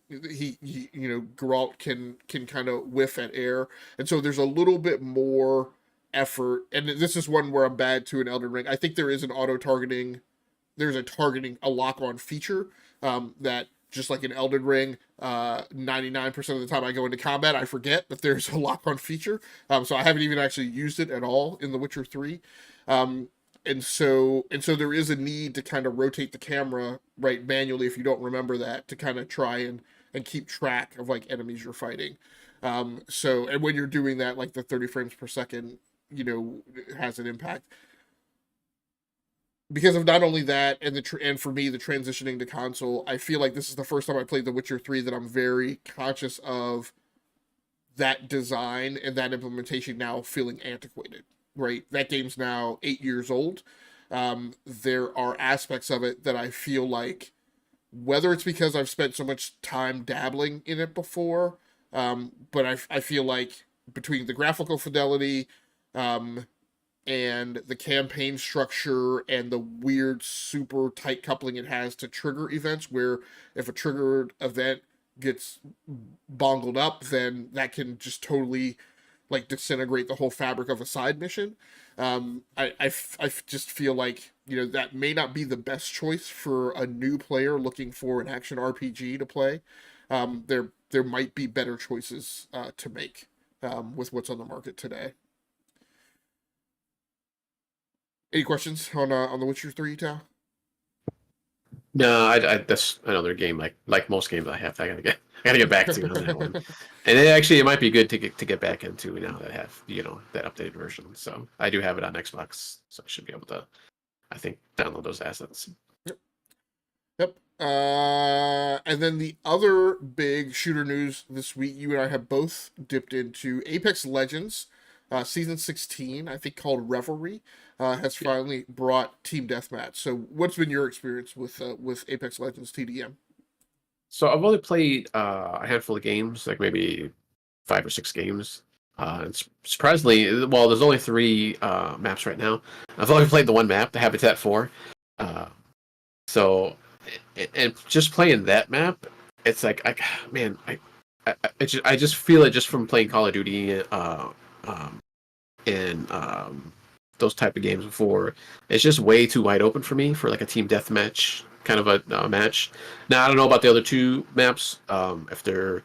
can kind of whiff at air, and so there's a little bit more effort. And this is one where I'm bad to an Elden Ring. I think there is an auto targeting. There's a lock-on feature that, just like in Elden Ring, 99% of the time I go into combat, I forget that there's a lock-on feature. So I haven't even actually used it at all in The Witcher 3. And so there is a need to kind of rotate the camera, right, manually, if you don't remember that, to kind of try and keep track of like enemies you're fighting. And when you're doing that, like the 30 frames per second, has an impact. Because of not only that, and for me, the transitioning to console, I feel like this is the first time I played The Witcher 3 that I'm very conscious of that design and that implementation now feeling antiquated, right? That game's now 8 years old. There are aspects of it that I feel like, whether it's because I've spent so much time dabbling in it before, but I feel like between the graphical fidelity, and the campaign structure and the weird super tight coupling it has to trigger events, where if a triggered event gets bongled up, then that can just totally like disintegrate the whole fabric of a side mission. I just feel like, you know, that may not be the best choice for a new player looking for an action RPG to play. There might be better choices to make with what's on the market today. Any questions on The Witcher 3, Tao? No, that's another game like most games I gotta get back to on that one. And it might be good to get back into now that I have, you know, that updated version. So I do have it on Xbox, so I should be able to, I think, download those assets. Yep. And then the other big shooter news this week, you and I have both dipped into Apex Legends. Season 16, I think called Revelry, has finally brought Team Deathmatch. So what's been your experience with Apex Legends TDM? So I've only played a handful of games, like maybe 5 or 6 games. And surprisingly, well, there's only 3 maps right now. I've only played the one map, the Habitat 4. So, and just playing that map, it's like, I just feel it just from playing Call of Duty and those type of games before. It's just way too wide open for me for like a team deathmatch kind of a match. Now I don't know about the other 2 maps, if they're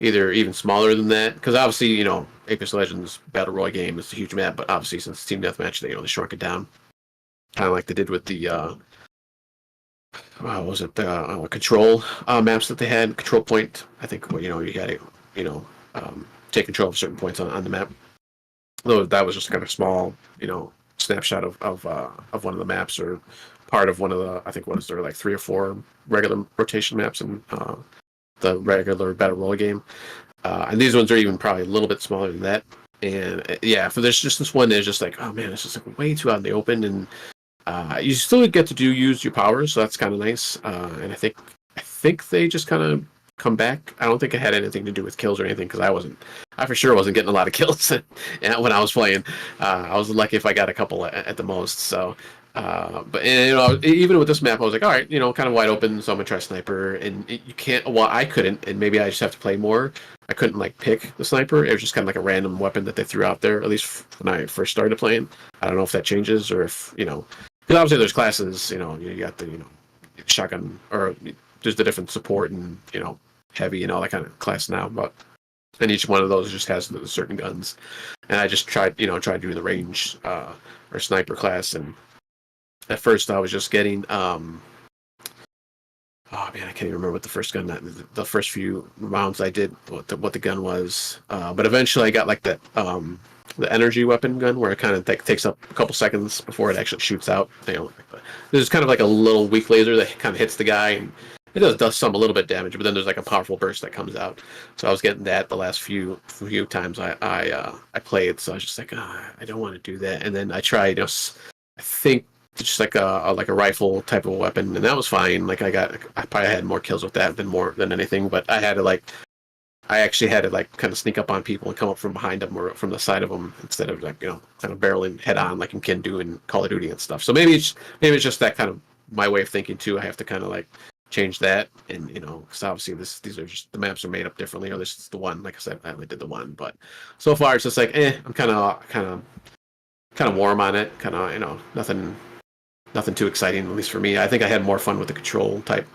either even smaller than that, because obviously, you know, Apex Legends Battle Royale game is a huge map, but obviously since team deathmatch, they shrunk it down, kind of like they did with the what was it, the control maps that they had, control point. I think, well, you had to, take control of certain points on the map. Though that was just kind of small, snapshot of one of the maps, or part of one of the, I think, what is there, like 3 or 4 regular rotation maps in the regular battle royale game, and these ones are even probably a little bit smaller than that. And yeah, for there's just this one that's just like, oh man, it's just like way too out in the open, and you still get to use your powers, so that's kind of nice. And I think they just kind of come back. I don't think it had anything to do with kills or anything, because I for sure wasn't getting a lot of kills when I was playing. I was lucky if I got a couple at the most. So, but even with this map, I was like, all right, kind of wide open, so I'm gonna try sniper. And you can't. Well, I couldn't, and maybe I just have to play more. I couldn't like pick the sniper. It was just kind of like a random weapon that they threw out there. At least when I first started playing. I don't know if that changes, or if because obviously there's classes. You got the shotgun, or there's the different support and heavy and all that kind of class now, but and each one of those just has certain guns. And I just tried doing the range or sniper class, and at first I was just getting oh man, I can't even remember what the first gun, the first few rounds I did, what the gun was, but eventually I got like that the energy weapon gun, where it kind of takes up a couple seconds before it actually shoots out. There's kind of like a little weak laser that kind of hits the guy, and it does some a little bit damage, but then there's like a powerful burst that comes out. So I was getting that the last few times I played. So I was just like, I don't want to do that. And then I tried, I think just like a rifle type of weapon, and that was fine. Like I probably had more kills with that than anything. But I actually had to like kind of sneak up on people and come up from behind them or from the side of them, instead of like kind of barreling head on like you can do in Call of Duty and stuff. So maybe it's just that kind of my way of thinking too. I have to kind of like change that, and because obviously these are just, the maps are made up differently, or this is the one, like I said, I only did the one, but so far it's just like I'm kind of warm on it, kind of nothing too exciting, at least for me. I think I had more fun with the control type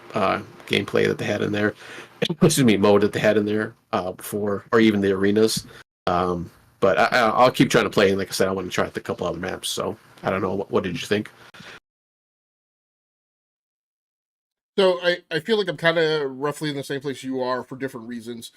gameplay that they had in there, excuse me, mode that they had in there before, or even the arenas. But I'll keep trying to play, and like I said, I want to try out a couple other maps. So I don't know, what did you think? So I feel like I'm kind of roughly in the same place you are for different reasons.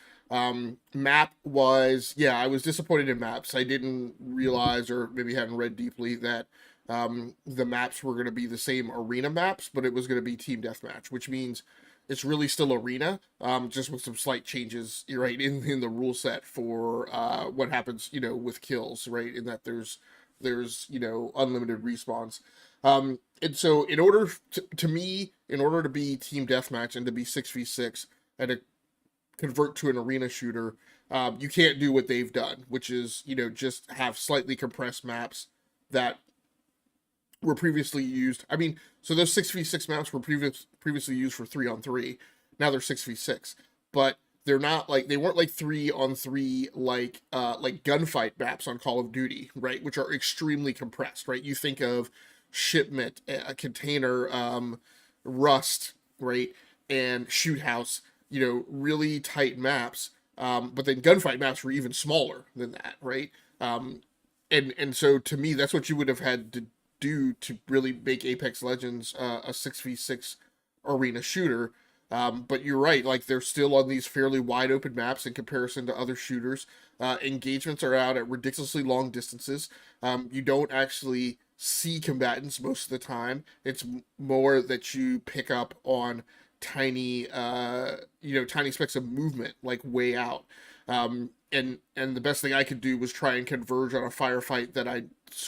Map was, yeah, I was disappointed in maps. I didn't realize, or maybe hadn't read deeply, that the maps were going to be the same arena maps, but it was going to be team deathmatch, which means it's really still arena, just with some slight changes, right, in the rule set for what happens, with kills, right, in that there's unlimited respawns. And so in order to be team deathmatch and to be 6v6 and to convert to an arena shooter, you can't do what they've done, which is, just have slightly compressed maps, that were previously used. I mean, so those 6v6 maps were previously used for 3-on-3. Now they're 6v6, but they're not like, they weren't like 3-on-3 like gunfight maps on Call of Duty, right? Which are extremely compressed, right? You think of Shipment, a Container, Rust, right, and Shoot House, really tight maps. But then gunfight maps were even smaller than that, right? And so to me, that's what you would have had to do to really make Apex Legends a 6v6 arena shooter. But you're right, like they're still on these fairly wide open maps in comparison to other shooters. Engagements are out at ridiculously long distances. You don't actually see combatants most of the time. It's more that you pick up on tiny tiny specks of movement like way out. And the best thing I could do was try and converge on a firefight that I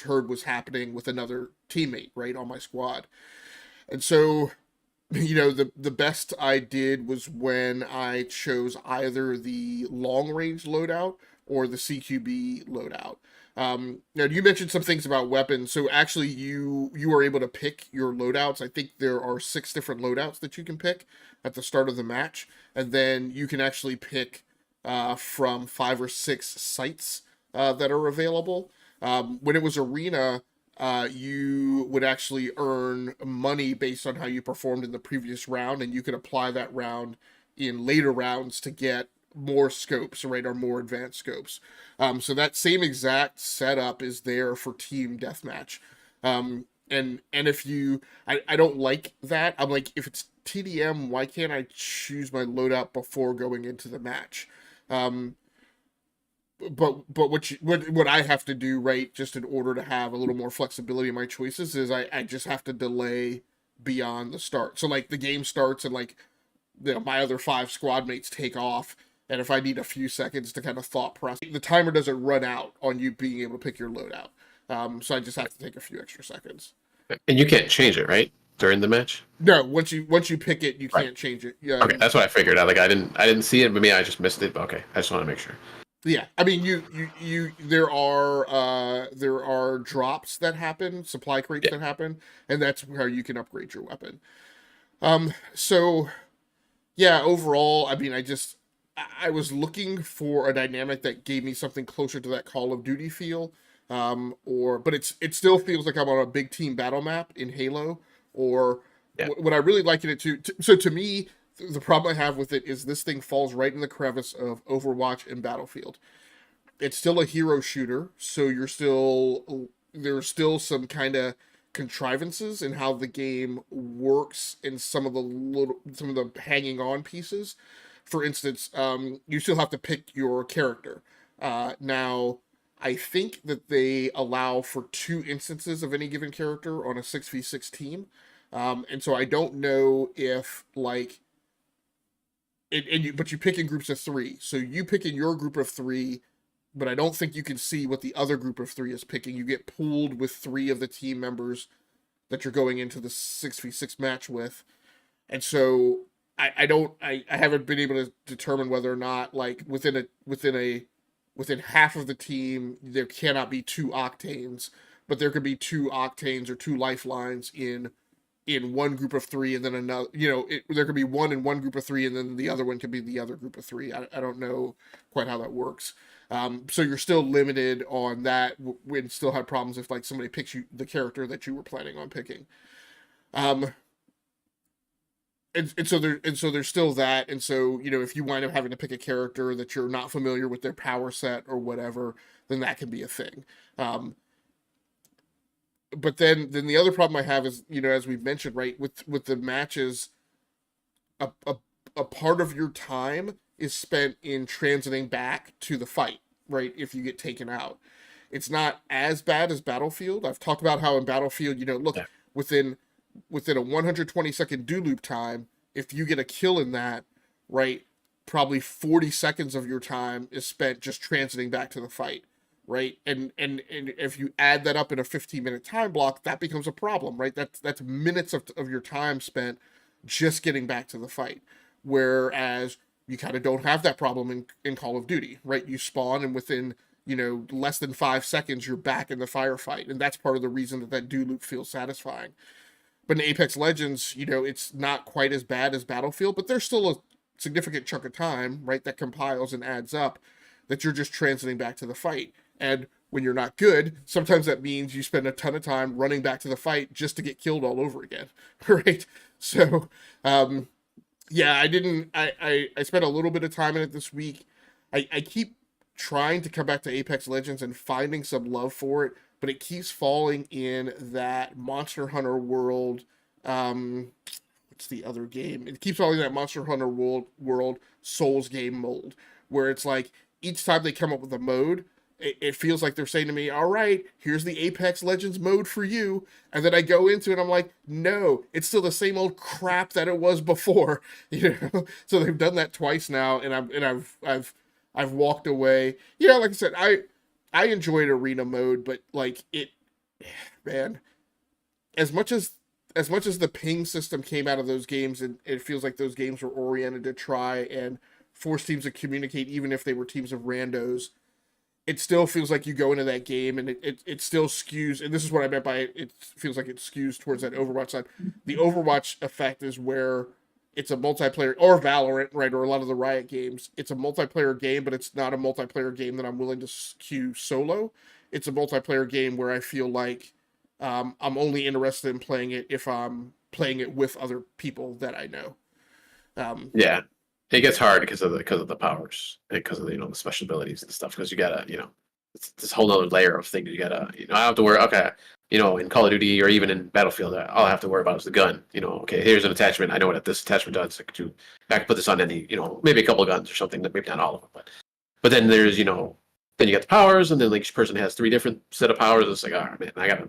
heard was happening with another teammate right on my squad. And so the best I did was when I chose either the long range loadout or the CQB loadout. Now you mentioned some things about weapons. So actually you are able to pick your loadouts. I think there are 6 different loadouts that you can pick at the start of the match. And then you can actually pick from 5 or 6 sites that are available. When it was arena, you would actually earn money based on how you performed in the previous round, and you could apply that round in later rounds to get more scopes, right, or more advanced scopes. So that same exact setup is there for team deathmatch. And if I don't like that. I'm like, if it's TDM, why can't I choose my loadout before going into the match? But what I have to do, right, just in order to have a little more flexibility in my choices, is I just have to delay beyond the start. So like the game starts and like my other 5 squad mates take off, and if I need a few seconds to kind of thought process, the timer doesn't run out on you being able to pick your loadout. So I just have to take a few extra seconds. And you can't change it, right, during the match? No, once you pick it, you can't change it. Yeah. Okay, that's what I figured. I didn't see it, but maybe I just missed it. But okay, I just want to make sure. Yeah, I mean, you there are drops that happen, supply crates that happen, and that's where you can upgrade your weapon. So yeah, overall, I mean, I was looking for a dynamic that gave me something closer to that Call of Duty feel, but it still feels like I'm on a big team battle map in Halo, or what I really liken it to. So to me, the problem I have with it is this thing falls right in the crevice of Overwatch and Battlefield. It's still a hero shooter, so there's still some kind of contrivances in how the game works in some of the hanging on pieces. For instance, you still have to pick your character. Now, I think that they allow for 2 instances of any given character on a 6v6 team. And so I don't know if like but you pick in groups of 3. So you pick in your group of 3, but I don't think you can see what the other group of 3 is picking. You get pooled with 3 of the team members that you're going into the 6v6 match with. And so I haven't been able to determine whether or not like within half of the team there cannot be 2 octanes, but there could be 2 octanes or 2 lifelines in one group of 3, and then another, there could be one in one group of 3, and then the other one could be the other group of 3. I don't know quite how that works. So you're still limited on that, and still have problems if like somebody picks you the character that you were planning on picking. And so there's still that. And so, if you wind up having to pick a character that you're not familiar with their power set or whatever, then that can be a thing. But then the other problem I have is, as we've mentioned, right, with the matches, a part of your time is spent in transiting back to the fight, right? If you get taken out, it's not as bad as Battlefield. I've talked about how in Battlefield, within a 120-second do loop time, if you get a kill in that, right, probably 40 seconds of your time is spent just transiting back to the fight. Right, and if you add that up in a 15-minute time block, that becomes a problem, right? That's minutes of your time spent just getting back to the fight. Whereas you kind of don't have that problem in Call of Duty, right? You spawn, and within less than 5 seconds, you're back in the firefight. And that's part of the reason that do loop feels satisfying. But in Apex Legends, it's not quite as bad as Battlefield, but there's still a significant chunk of time, right, that compiles and adds up that you're just transiting back to the fight. And when you're not good, sometimes that means you spend a ton of time running back to the fight just to get killed all over again, right? So, yeah, I spent a little bit of time in it this week. I keep trying to come back to Apex Legends and finding some love for it, but it keeps falling in that Monster Hunter world. What's the other game? It keeps falling in that Monster Hunter world Souls game mold, where it's like each time they come up with a mode, it feels like they're saying to me, all right, here's the Apex Legends mode for you. And then I go into it, I'm like, no, it's still the same old crap that it was before. So they've done that twice now, and I've walked away. Like I said, I enjoyed arena mode, but like man, as much as the ping system came out of those games, and it feels like those games were oriented to try and force teams to communicate, even if they were teams of randos, it still feels like you go into that game and it still skews, and this is what I meant by it feels like it skews towards that Overwatch side. The Overwatch effect is where it's a multiplayer, or Valorant, right, or a lot of the Riot games, it's a multiplayer game, but it's not a multiplayer game that I'm willing to queue solo. It's a multiplayer game where I feel like I'm only interested in playing it if I'm playing it with other people that I know. Yeah. It gets hard because of the powers, because of the special abilities and stuff. Because you gotta it's this whole other layer of things you gotta I don't have to worry. Okay, in Call of Duty or even in Battlefield, all I have to worry about is the gun. Okay, here's an attachment. I know what this attachment does. I can put this on any maybe a couple of guns or something. Maybe not all of them, but then there's then you got the powers, and then like each person has 3 different set of powers. It's like, oh man, I gotta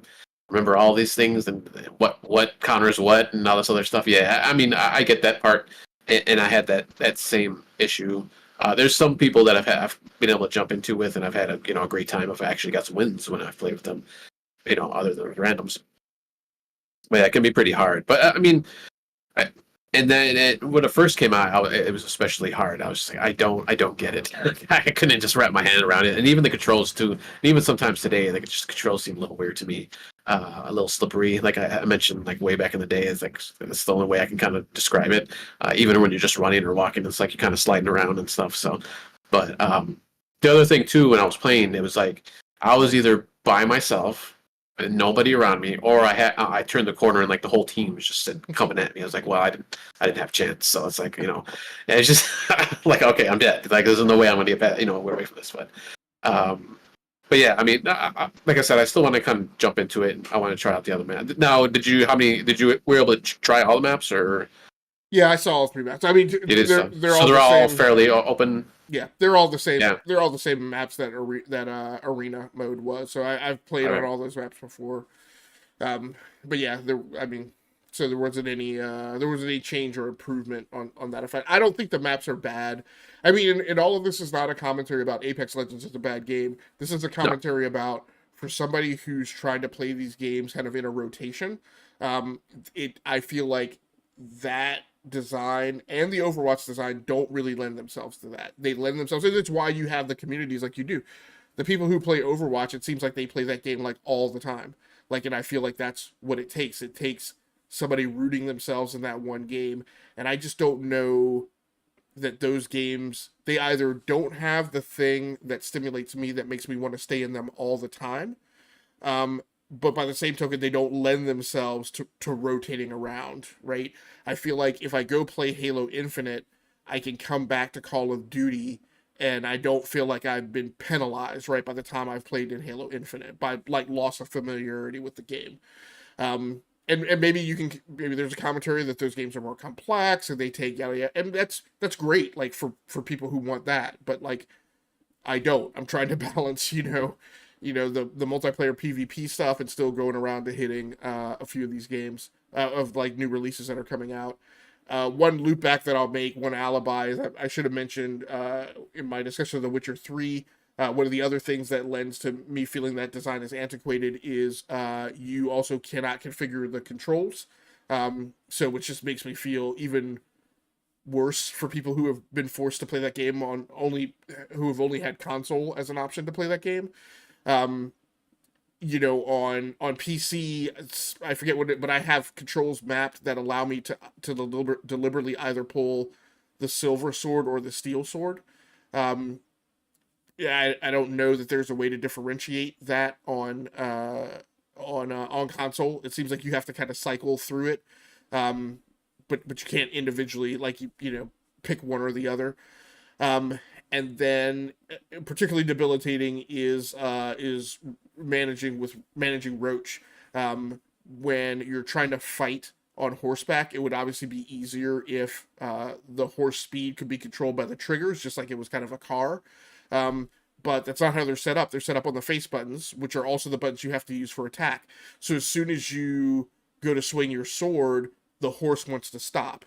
remember all these things and what counters what and all this other stuff. Yeah, I mean I get that part. And I had that same issue. There's some people that I've been able to jump into with, and I've had a great time. I've actually got some wins when I've played with them, other than randoms. But yeah, it can be pretty hard. But I mean, and then when it first came out, it was especially hard. I was just like, I don't get it. I couldn't just wrap my hand around it, and even the controls too. And even sometimes today, the controls seem a little weird to me. A little slippery, like I mentioned, like way back in the day. It's like it's the only way I can kind of describe it. Even when you're just running or walking, it's like you're kind of sliding around and stuff. So, but the other thing too, when I was playing, it was like I was either by myself and nobody around me, or I turned the corner and like the whole team was just coming at me. I was like, well, I didn't have a chance. So it's like and it's just like, okay, I'm dead. Like there's no way I'm gonna get back. We're away from this, But yeah, I mean, like I said, I still want to kind of jump into it. And I want to try out the other map. Now, were you able to try all the maps, or? Yeah, I saw all 3 maps. I mean, they're all fairly open. Yeah, they're all the same. Yeah. They're all the same maps that arena mode was. So I've played on all those maps before. But yeah, so there wasn't any change or improvement on that effect. I don't think the maps are bad. I mean, and all of this is not a commentary about Apex Legends as a bad game. This is a commentary about, for somebody who's trying to play these games kind of in a rotation, I feel like that design and the Overwatch design don't really lend themselves to that. They lend themselves, and it's why you have the communities like you do. The people who play Overwatch, it seems like they play that game like all the time. Like, and I feel like that's what it takes. It takes somebody rooting themselves in that one game, and I just don't know that those games, they either don't have the thing that stimulates me that makes me want to stay in them all the time, but by the same token, they don't lend themselves to rotating around, right? I feel like if I go play Halo Infinite, I can come back to Call of Duty, and I don't feel like I've been penalized, right, by the time I've played in Halo Infinite, by, like, loss of familiarity with the game. And maybe there's a commentary that those games are more complex and they take yada yada, and that's great, like for people who want that, but like I don't. I'm trying to balance, the multiplayer PvP stuff and still going around to hitting a few of these games of like new releases that are coming out. One loop back that I'll make, one alibi, is I should have mentioned in my discussion of The Witcher 3. One of the other things that lends to me feeling that design is antiquated is you also cannot configure the controls. So which just makes me feel even worse for people who have been forced to play that game who have only had console as an option to play that game. You know, on PC, I forget but I have controls mapped that allow me to deliberately either pull the silver sword or the steel sword. Yeah, I don't know that there's a way to differentiate that on console. It seems like you have to kind of cycle through it, but you can't individually pick one or the other. And then particularly debilitating is managing Roach. When you're trying to fight on horseback, it would obviously be easier if the horse speed could be controlled by the triggers, just like it was kind of a car. But that's not how they're set up. They're set up on the face buttons, which are also the buttons you have to use for attack. So as soon as you go to swing your sword, the horse wants to stop.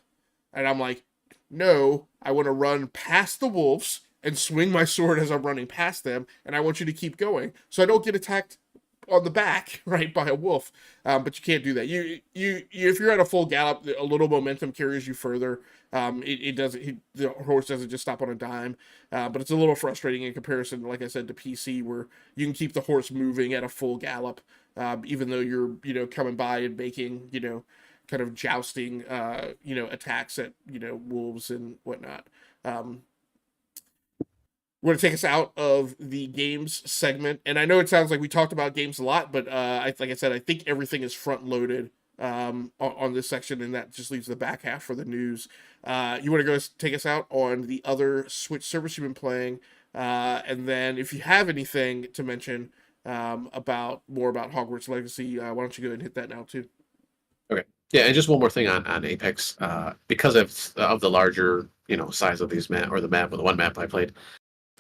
And I'm like, no, I want to run past the wolves and swing my sword as I'm running past them, and I want you to keep going, so I don't get attacked on the back, right, by a wolf. But you can't do that. If you're at a full gallop, a little momentum carries you further. The horse doesn't just stop on a dime. But it's a little frustrating in comparison, like I said, to PC, where you can keep the horse moving at a full gallop, even though you're coming by and making kind of jousting attacks at wolves and whatnot. We're going to take us out of the games segment. And I know it sounds like we talked about games a lot, but like I said, I think everything is front-loaded on this section, and that just leaves the back half for the news. You want to go take us out on the other Switch service you've been playing, and then if you have anything to mention about Hogwarts Legacy, why don't you go ahead and hit that now, too? Okay. Yeah, and just one more thing on Apex. Because of the larger size of these map, or the one map I played,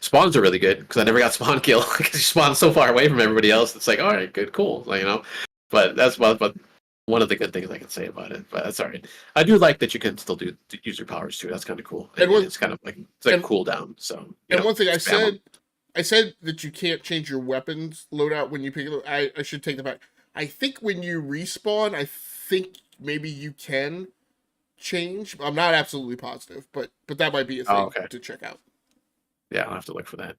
spawns are really good because I never got spawn kill because you spawn so far away from everybody else. It's like, all right, good, cool, But that's but one of the good things I can say about it. But that's all right. I do like that you can still use your powers too. That's kind of cool. And it's kind of like cooldown. So one thing I said that you can't change your weapons loadout when you pick it. I should take that back. I think when you respawn, I think maybe you can change. I'm not absolutely positive, but that might be a thing to check out. Yeah, I'll have to look for that.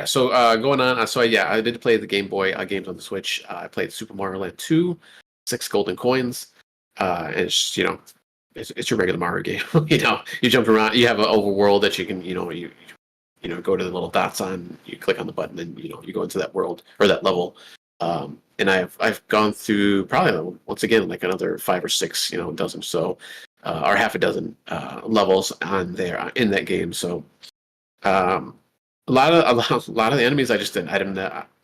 So going on. So I did play the Game Boy games on the Switch. I played Super Mario Land 2, 6 golden coins. And it's it's your regular Mario game. You jump around. You have an overworld that you can you go to the little dots on. You click on the button and you go into that world or that level. And I've gone through probably once again like another 5 or 6 dozen so or half a dozen levels on there in that game. So. A lot of the enemies I didn't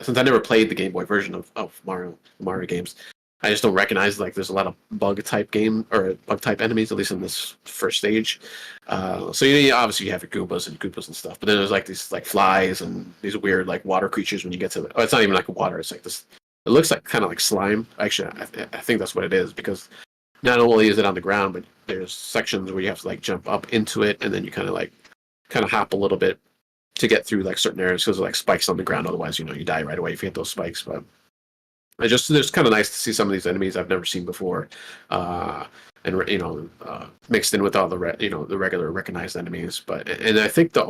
since I never played the Game Boy version of Mario games, I just don't recognize there's a lot of bug type enemies, at least in this first stage. So obviously you have your Goombas and stuff, but then there's these flies and these weird water creatures when you get to it. Oh, it's not even water, it's this. It looks kind of like slime. Actually, I think that's what it is, because not only is it on the ground, but there's sections where you have to jump up into it, and then you kind of hop a little bit to get through certain areas because of spikes on the ground. Otherwise, you die right away if you hit those spikes. But it's kind of nice to see some of these enemies I've never seen before, and mixed in with all the the regular recognized enemies. And I think I've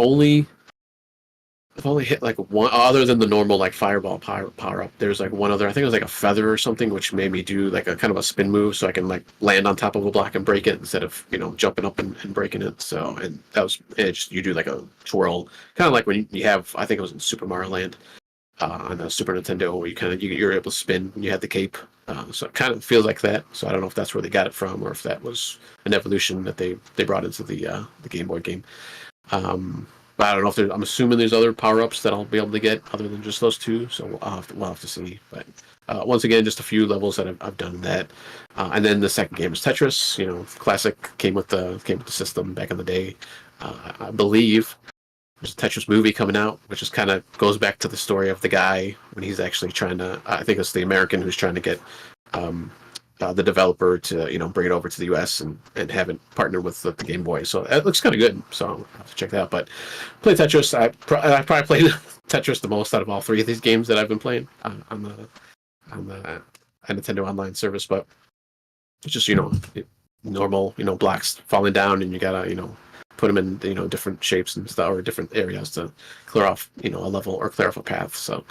only hit one other than the normal fireball power up. There's one other, I think it was a feather or something, which made me do a kind of a spin move so I can land on top of a block and break it instead of jumping up and breaking it. So, and that was it. You do a twirl, kind of like when you have, I think it was in Super Mario Land on the Super Nintendo, where you're able to spin when you had the cape. So it kind of feels like that. So I don't know if that's where they got it from or if that was an evolution that they brought into the Game Boy game. But I don't know if I'm assuming there's other power-ups that I'll be able to get other than just those 2. So we'll have to see. But once again, just a few levels that I've done that. And then the second game is Tetris. Classic, came with the system back in the day. I believe there's a Tetris movie coming out, which is kind of goes back to the story of the guy when he's actually trying to. I think it's the American who's trying to get the developer to bring it over to the US and have it partner with the Game Boy. So it looks kind of good. So I'll have to check that out. But play Tetris. I probably played Tetris the most out of all 3 of these games that I've been playing on the Nintendo Online service. But it's just normal, blocks falling down, and you gotta, put them in, different shapes and stuff, or different areas to clear off, a level or clear off a path. So,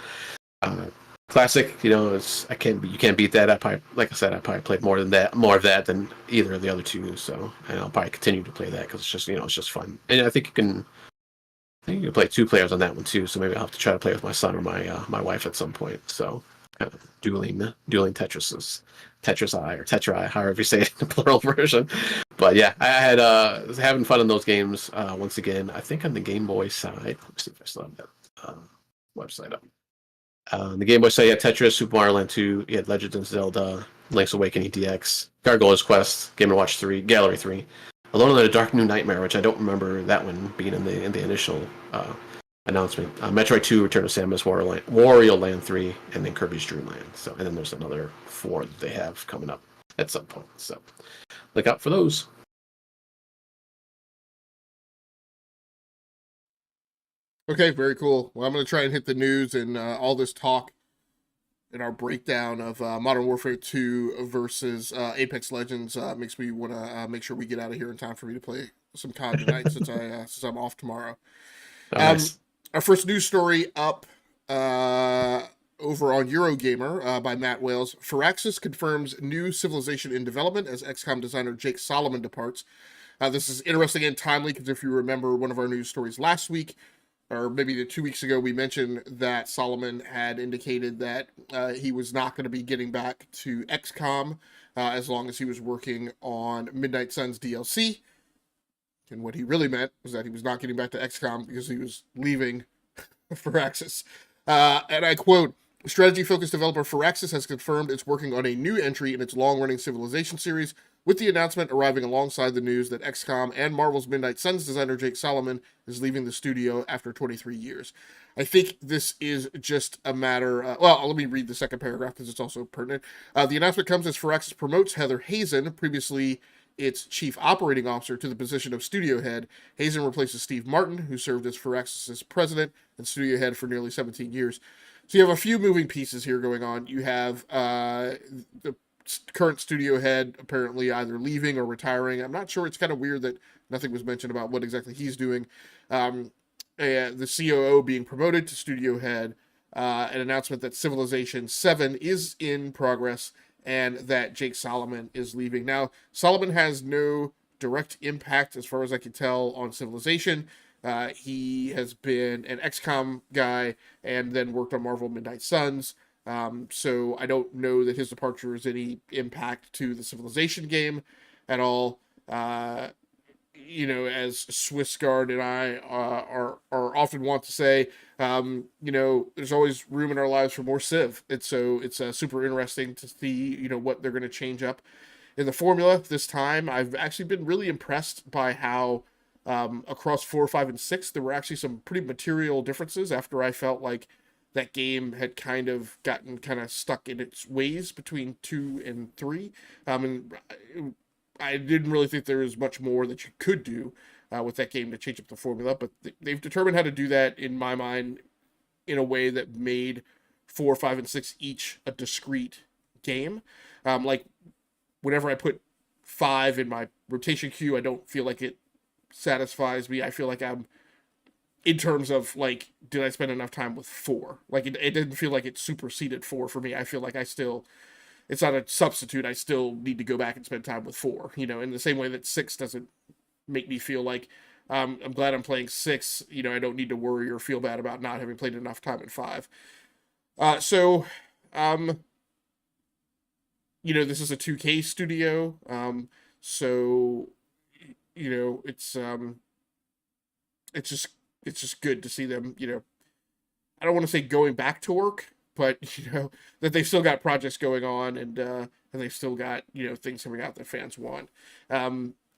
uh, classic, you can't beat that. Like I said, I probably played more of that than either of the other two. So, and I'll probably continue to play that because it's just, it's just fun. And I think you can play 2 players on that one too. So maybe I'll have to try to play with my son or my wife at some point. So, kind of dueling Tetris Eye or Tetra Eye, however you say it in the plural version. But yeah, I had was having fun in those games. Once again, I think on the Game Boy side. Let's see if I still have that website up. The Game Boy side, you had Tetris, Super Mario Land 2, you had Legend of Zelda, Link's Awakening DX, Gargoyle's Quest, Game & Watch 3, Gallery 3, Alone in the Dark New Nightmare, which I don't remember that one being in the initial announcement. Metroid 2, Return of Samus, Wario Land 3, and then Kirby's Dream Land. So, and then there's another 4 that they have coming up at some point. So look out for those. Okay, very cool. Well, I'm going to try and hit the news and all this talk in our breakdown of Modern Warfare 2 versus Apex Legends makes me want to make sure we get out of here in time for me to play some COD tonight since I'm off tomorrow. Nice. Our first news story up over on Eurogamer by Matt Wales. Firaxis confirms new Civilization in development as XCOM designer Jake Solomon departs. This is interesting and timely because if you remember one of our news stories last week, or maybe 2 weeks ago, we mentioned that Solomon had indicated that he was not going to be getting back to XCOM as long as he was working on Midnight Suns DLC. And what he really meant was that he was not getting back to XCOM because he was leaving Firaxis. And I quote, strategy-focused developer Firaxis has confirmed it's working on a new entry in its long-running Civilization series, with the announcement arriving alongside the news that XCOM and Marvel's Midnight Suns designer Jake Solomon is leaving the studio after 23 years. I think this is just a matter... let me read the second paragraph because it's also pertinent. The announcement comes as Firaxis promotes Heather Hazen, previously its chief operating officer, to the position of studio head. Hazen replaces Steve Martin, who served as Firaxis' president and studio head for nearly 17 years. So you have a few moving pieces here going on. You have the current studio head apparently either leaving or retiring. I'm not sure. It's kind of weird that nothing was mentioned about what exactly he's doing. The COO being promoted to studio head. An announcement that Civilization 7 is in progress and that Jake Solomon is leaving. Now, Solomon has no direct impact, as far as I can tell, on Civilization. He has been an XCOM guy and then worked on Marvel Midnight Suns. So I don't know that his departure has any impact to the Civilization game at all. As Swissguard and I are often want to say, there's always room in our lives for more Civ. It's super interesting to see, what they're going to change up in the formula this time. I've actually been really impressed by how across 4, 5, and 6, there were actually some pretty material differences after I felt like that game had kind of gotten stuck in its ways between 2 and 3. And I didn't really think there was much more that you could do with that game to change up the formula, but they've determined how to do that, in my mind, in a way that made 4, 5, and 6 each a discrete game. Like, whenever I put 5 in my rotation queue, I don't feel like it satisfies me. I feel like I'm, in terms of, like, did I spend enough time with 4? Like, it didn't feel like it superseded 4 for me. I feel like it's not a substitute. I still need to go back and spend time with 4, in the same way that 6 doesn't make me feel like, I'm glad I'm playing 6, I don't need to worry or feel bad about not having played enough time in 5. This is a 2K studio, it's just good to see them, I don't want to say going back to work, but that they've still got projects going on and they've still got things coming out that fans want.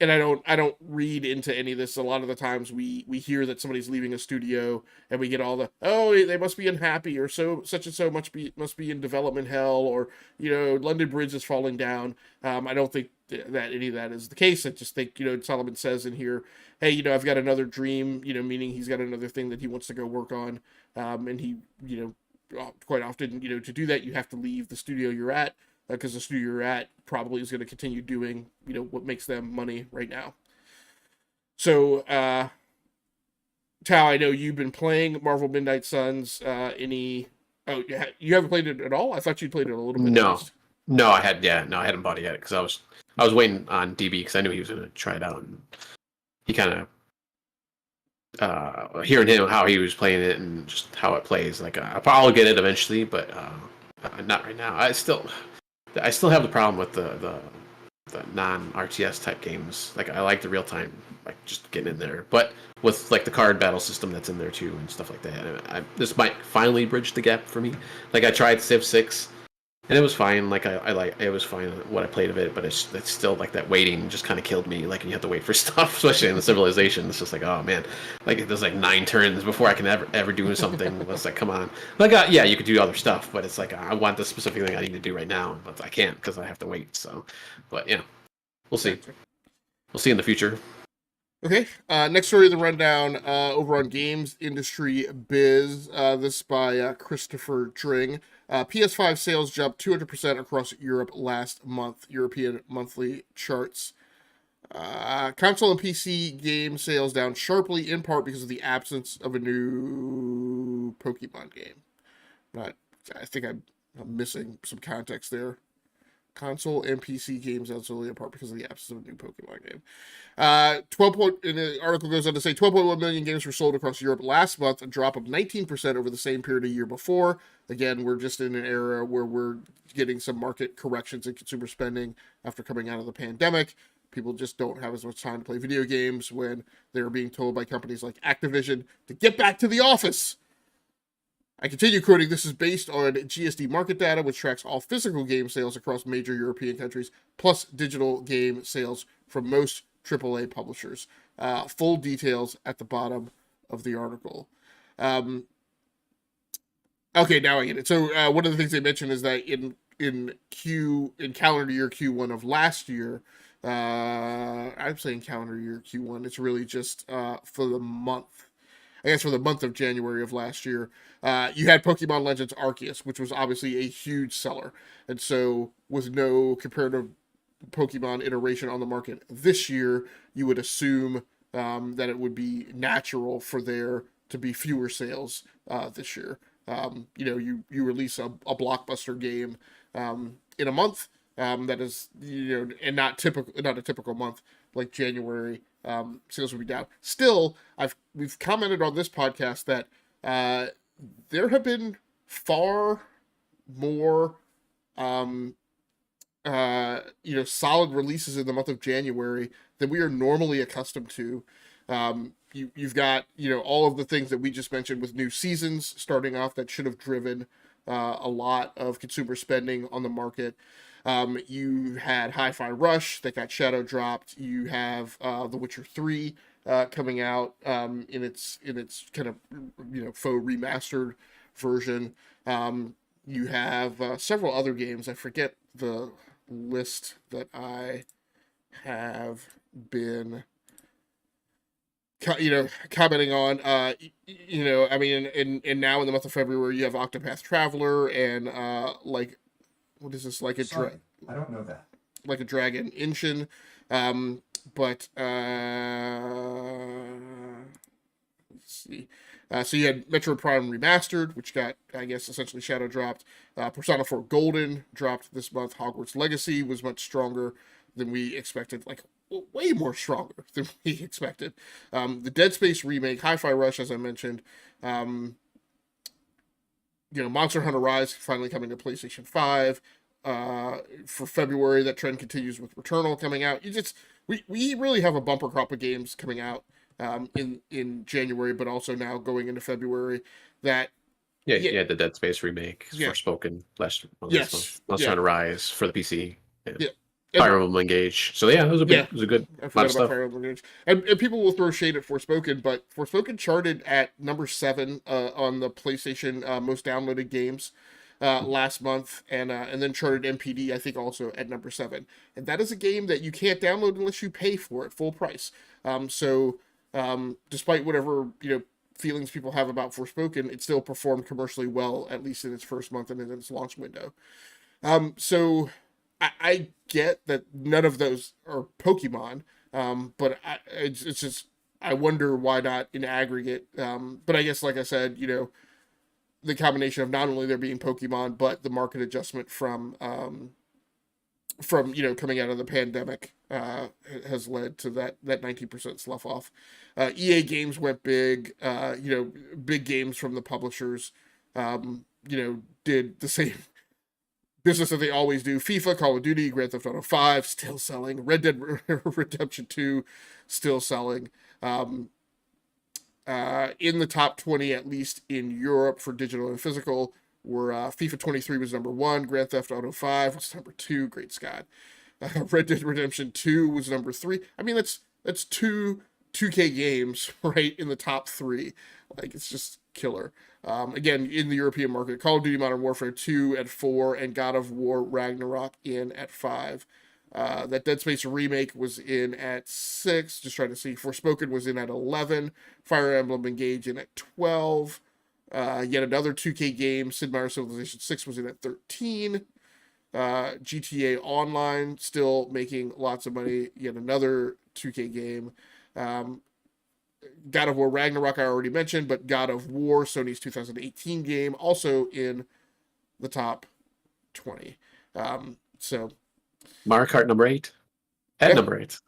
And I don't read into any of this. A lot of the times we hear that somebody's leaving a studio and we get all they must be unhappy, or such and so must be in development hell, or London Bridge is falling down. I don't think that any of that is the case. I just think Solomon says in here, hey, I've got another dream, meaning he's got another thing that he wants to go work on, and he quite often to do that you have to leave the studio you're at. because the studio you're at probably is going to continue doing, what makes them money right now. So, Tao, I know you've been playing Marvel Midnight Suns. Oh, you haven't played it at all? I thought you'd played it a little bit. No, no, I hadn't bought it yet because I was waiting on DB because I knew he was going to try it out, and he kind of hearing him how he was playing it and just how it plays. Like I'll get it eventually, but not right now. I still have the problem with the non RTS type games. Like I like the real time, like just getting in there, but with like the card battle system that's in there too and stuff like that. This might finally bridge the gap for me. Like I tried Civ 6 and it was fine. Like it was fine what I played of it, but it's still like that waiting just kind of killed me. Like you have to wait for stuff, especially in the Civilization. It's just like, oh man, like there's like 9 turns before I can ever do something. It's like, come on. Like yeah, you could do other stuff, but it's like I want the specific thing I need to do right now, but I can't because I have to wait. So, but yeah, we'll see. We'll see in the future. Okay, next story of the rundown over on Games Industry Biz. This by Christopher Dring. PS5 sales jumped 200% across Europe last month, European monthly charts. Console and PC game sales down sharply, in part because of the absence of a new Pokemon game. I think I'm missing some context there. Console and PC games absolutely in part because of the absence of a new Pokemon game. And the article goes on to say 12.1 million games were sold across Europe last month, a drop of 19% over the same period a year before. Again, we're just in an era where we're getting some market corrections in consumer spending after coming out of the pandemic. People just don't have as much time to play video games when they're being told by companies like Activision to get back to the office. I continue quoting, this is based on GSD market data, which tracks all physical game sales across major European countries, plus digital game sales from most AAA publishers. Full details at the bottom of the article. Okay, now I get it. So one of the things they mentioned is that in calendar year Q1 of last year, I'm saying calendar year Q1, it's really just for the month. I guess for the month of January of last year, you had Pokemon Legends Arceus, which was obviously a huge seller. And so with no comparative Pokemon iteration on the market this year, you would assume that it would be natural for there to be fewer sales this year. You release a blockbuster game in a month that is, and not a typical month like January. Sales would be down. Still, we've commented on this podcast that there have been far more solid releases in the month of January than we are normally accustomed to. You've got all of the things that we just mentioned with new seasons starting off that should have driven a lot of consumer spending on the market. You had Hi-Fi Rush that got shadow dropped. You have The Witcher 3 coming out in its kind of faux remastered version. You have several other games. I forget the list that I have been commenting on. I mean, and now in the month of February you have Octopath Traveler and what is this? I don't know that. Like a Dragon Inshin. But let's see. So you had Metroid Prime Remastered, which got, I guess, essentially shadow dropped. Persona 4 Golden dropped this month. Hogwarts Legacy was much stronger than we expected, like way more stronger than we expected. The Dead Space remake, Hi-Fi Rush, as I mentioned. Monster Hunter Rise finally coming to PlayStation 5. For February, that trend continues with Returnal coming out. We really have a bumper crop of games coming out in January, but also now going into February. That yeah, the Dead Space remake, Forspoken last month. Monster Hunter Rise for the PC. Fire Emblem Engage. So yeah, it was a good I forgot about Fire Emblem Engage. And people will throw shade at Forspoken, but Forspoken charted at number 7 on the PlayStation most downloaded games last month, and then charted NPD, I think, also at number 7. And that is a game that you can't download unless you pay for it full price. So despite whatever feelings people have about Forspoken, it still performed commercially well, at least in its first month and in its launch window. So I get that none of those are Pokemon, but it's just I wonder why not in aggregate. But I guess, like I said, the combination of not only there being Pokemon, but the market adjustment from coming out of the pandemic has led to that 19% slough off. EA games went big. Big games from the publishers. Did the same business that they always do. FIFA, Call of Duty, Grand Theft Auto 5 still selling. Red Dead Redemption 2 still selling. In the top 20, at least in Europe, for digital and physical, were FIFA 23 was number 1, Grand Theft Auto 5 was number 2, great Scott. Red Dead Redemption 2 was number 3. I mean, that's two 2K games right in the top 3. Like, it's just killer. Again, in the European market, Call of Duty Modern Warfare 2 at 4, and God of War Ragnarok in at 5. That Dead Space remake was in at 6. Just trying to see. Forspoken was in at 11. Fire Emblem Engage in at 12. Yet another 2K game, Sid Meier's Civilization 6, was in at 13. GTA Online still making lots of money. Yet another 2K game. God of War Ragnarok I already mentioned, but God of War, Sony's 2018 game, also in the top 20. So Mario Kart number 8. At yeah. number 8.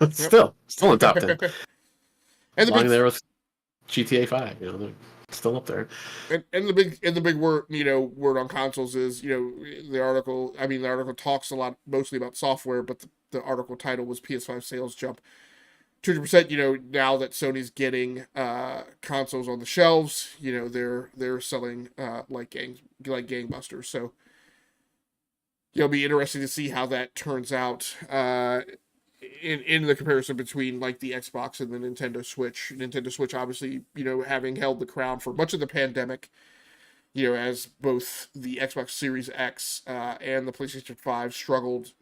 still in top 10. And Along there with GTA 5, they're still up there. And the big word, word on consoles is, the article talks a lot mostly about software, but the article title was PS5 sales jump 200%. Now that Sony's getting consoles on the shelves, they're selling like gangbusters. So it'll be interesting to see how that turns out in the comparison between like the Xbox and the Nintendo Switch. Nintendo Switch, obviously, having held the crown for much of the pandemic, as both the Xbox Series X and the PlayStation 5 struggled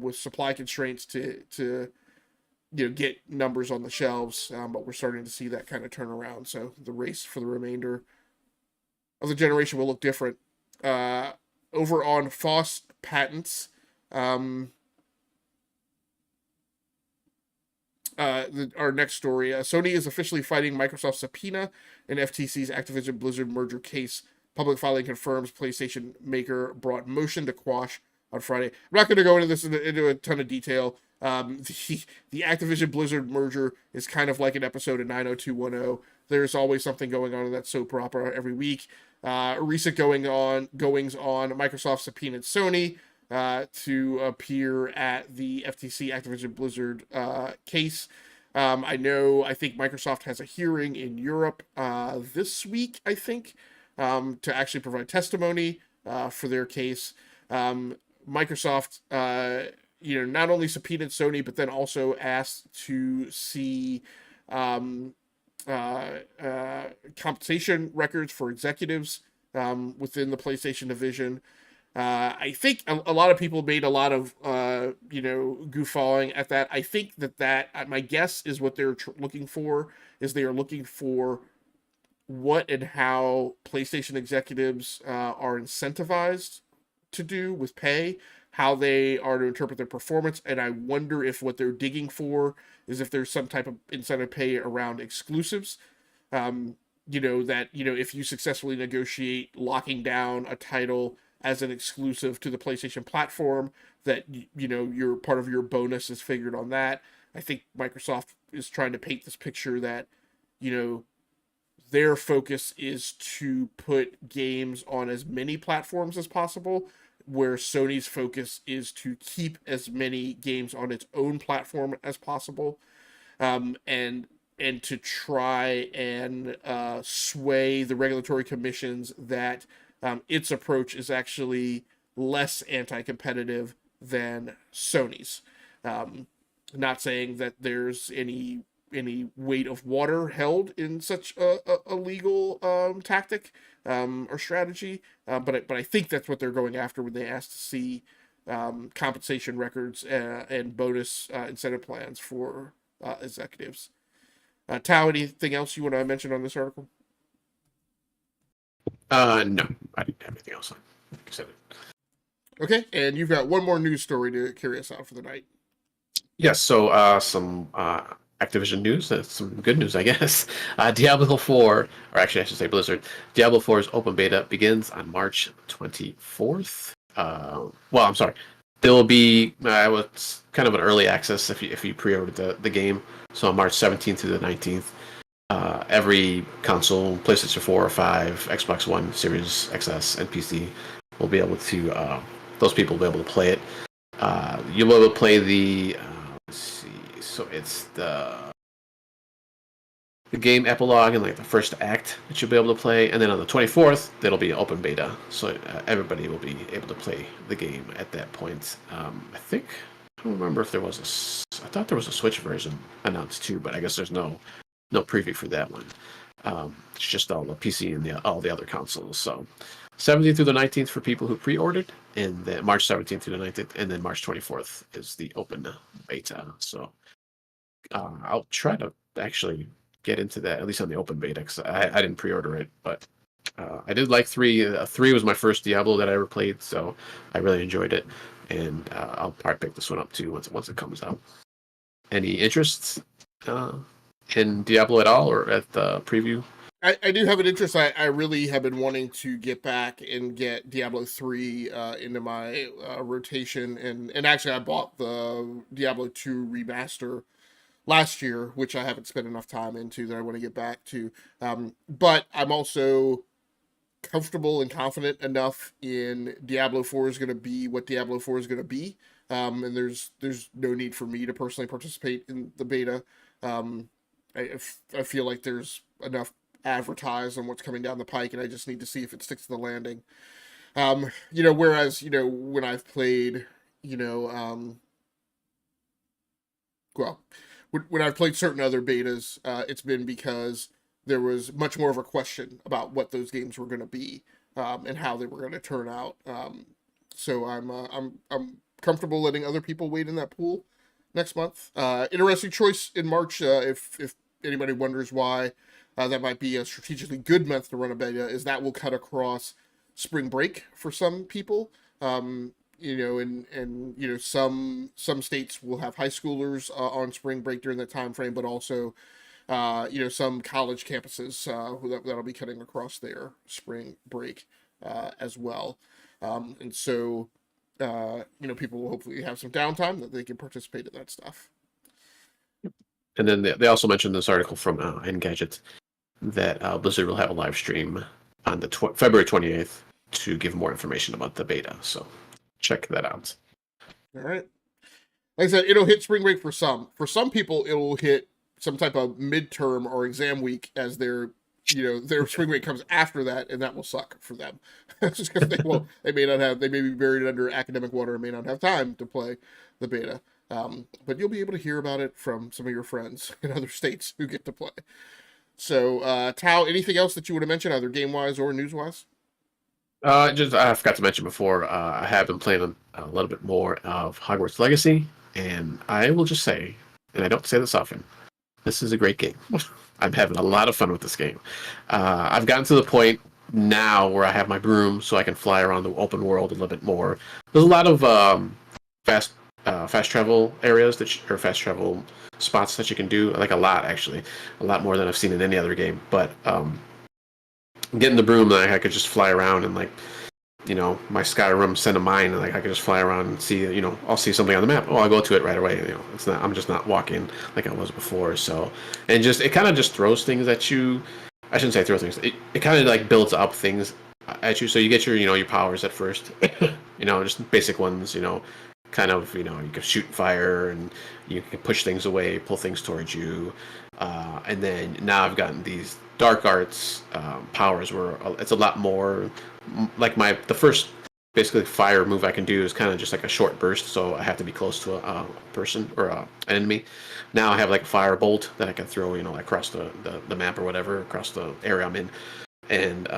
with supply constraints to get numbers on the shelves, but we're starting to see that kind of turn around. So the race for the remainder of the generation will look different. Over on FOSS patents, our next story, Sony is officially fighting Microsoft's subpoena in FTC's Activision Blizzard merger case. Public filing confirms PlayStation maker brought motion to quash on Friday. I'm not going to go into this into a ton of detail. The Activision Blizzard merger is kind of like an episode of 90210. There's always something going on in that soap opera every week. Recent goings on, Microsoft subpoenaed Sony to appear at the FTC Activision Blizzard case. I think Microsoft has a hearing in Europe this week, I think, to actually provide testimony for their case. Microsoft, not only subpoenaed Sony, but then also asked to see compensation records for executives within the PlayStation division. I think a lot of people made a lot of, goofawing at that. I think that my guess is what they're looking for is they are looking for what and how PlayStation executives are incentivized to do with pay, how they are to interpret their performance, and I wonder if what they're digging for is if there's some type of incentive pay around exclusives. If you successfully negotiate locking down a title as an exclusive to the PlayStation platform, that your part of your bonus is figured on that. I think Microsoft is trying to paint this picture that their focus is to put games on as many platforms as possible, where Sony's focus is to keep as many games on its own platform as possible, and to try and sway the regulatory commissions that its approach is actually less anti-competitive than Sony's. Not saying that there's any weight of water held in such a legal tactic or strategy, but I think that's what they're going after when they ask to see compensation records and bonus incentive plans for executives. Tao, anything else you want to mention on this article? No, I didn't have anything else on. Okay, and you've got one more news story to carry us out for the night. Yes, so some Activision news, some good news, I guess. Diablo 4, or actually I should say Blizzard, Diablo 4's open beta begins on March 24th. Well, I'm sorry. There will be, it's kind of an early access if you pre-ordered the game. So on March 17th to the 19th, every console, PlayStation 4 or 5, Xbox One, Series XS, and PC will be able to, those people will be able to play it. You'll be able to play the, let's see, so it's the game epilogue and like the first act that you'll be able to play, and then on the 24th, that'll be open beta, so everybody will be able to play the game at that point. I don't remember if there was I thought there was a Switch version announced too, but I guess there's no preview for that one. It's just all the PC and all the other consoles. So 17th through the 19th for people who pre-ordered, and then March 17th through the 19th, and then March 24th is the open beta. So I'll try to actually get into that, at least on the open beta, because I didn't pre-order it, but I did like 3. 3 was my first Diablo that I ever played, so I really enjoyed it, and I'll probably pick this one up too once it comes out. Any interests in Diablo at all, or at the preview? I do have an interest. I really have been wanting to get back and get Diablo 3 into my rotation, and actually I bought the Diablo 2 remaster last year, which I haven't spent enough time into that I want to get back to. But I'm also comfortable and confident enough in Diablo 4 is going to be what Diablo 4 is going to be. And there's no need for me to personally participate in the beta. I feel like there's enough advertised on what's coming down the pike, and I just need to see if it sticks to the landing. Whereas, when I've played, when I've played certain other betas, it's been because there was much more of a question about what those games were going to be, and how they were going to turn out. So I'm comfortable letting other people wait in that pool next month. Interesting choice in March. If anybody wonders why that might be a strategically good month to run a beta, is that will cut across spring break for some people. Some states will have high schoolers on spring break during that time frame, but also, some college campuses that'll be cutting across their spring break as well. And so, people will hopefully have some downtime that they can participate in that stuff. And then they also mentioned this article from Engadget that Blizzard will have a live stream on the February 28th to give more information about the beta. So check that out. All right. Like I said, it'll hit spring break for some. For some people, it'll hit some type of midterm or exam week as their spring break comes after that, and that will suck for them. Just because they may be buried under academic water and may not have time to play the beta. But you'll be able to hear about it from some of your friends in other states who get to play. So, Tao, anything else that you would have mentioned, either game-wise or news-wise? I forgot to mention before, I have been playing a little bit more of Hogwarts Legacy, and I will just say, and I don't say this often, this is a great game. I'm having a lot of fun with this game. I've gotten to the point now where I have my broom so I can fly around the open world a little bit more. There's a lot of fast travel areas or fast travel spots that you can do, like a lot more than I've seen in any other game. But getting the broom, like I could just fly around and my Skyrim Send of Mine, and I could just fly around and see, I'll see something on the map. Oh, I'll go to it right away. I'm just not walking like I was before. So, and it kind of just throws things at you. I shouldn't say throw things. It kind of builds up things at you. So you get your powers at first, just basic ones, kind of, you can shoot fire and you can push things away, pull things towards you. And then now I've gotten these dark arts powers where it's a lot more like the first basically fire move I can do is kind of just like a short burst, so I have to be close to a person or an enemy. Now I have like a fire bolt that I can throw, across the map or whatever, across the area I'm in. And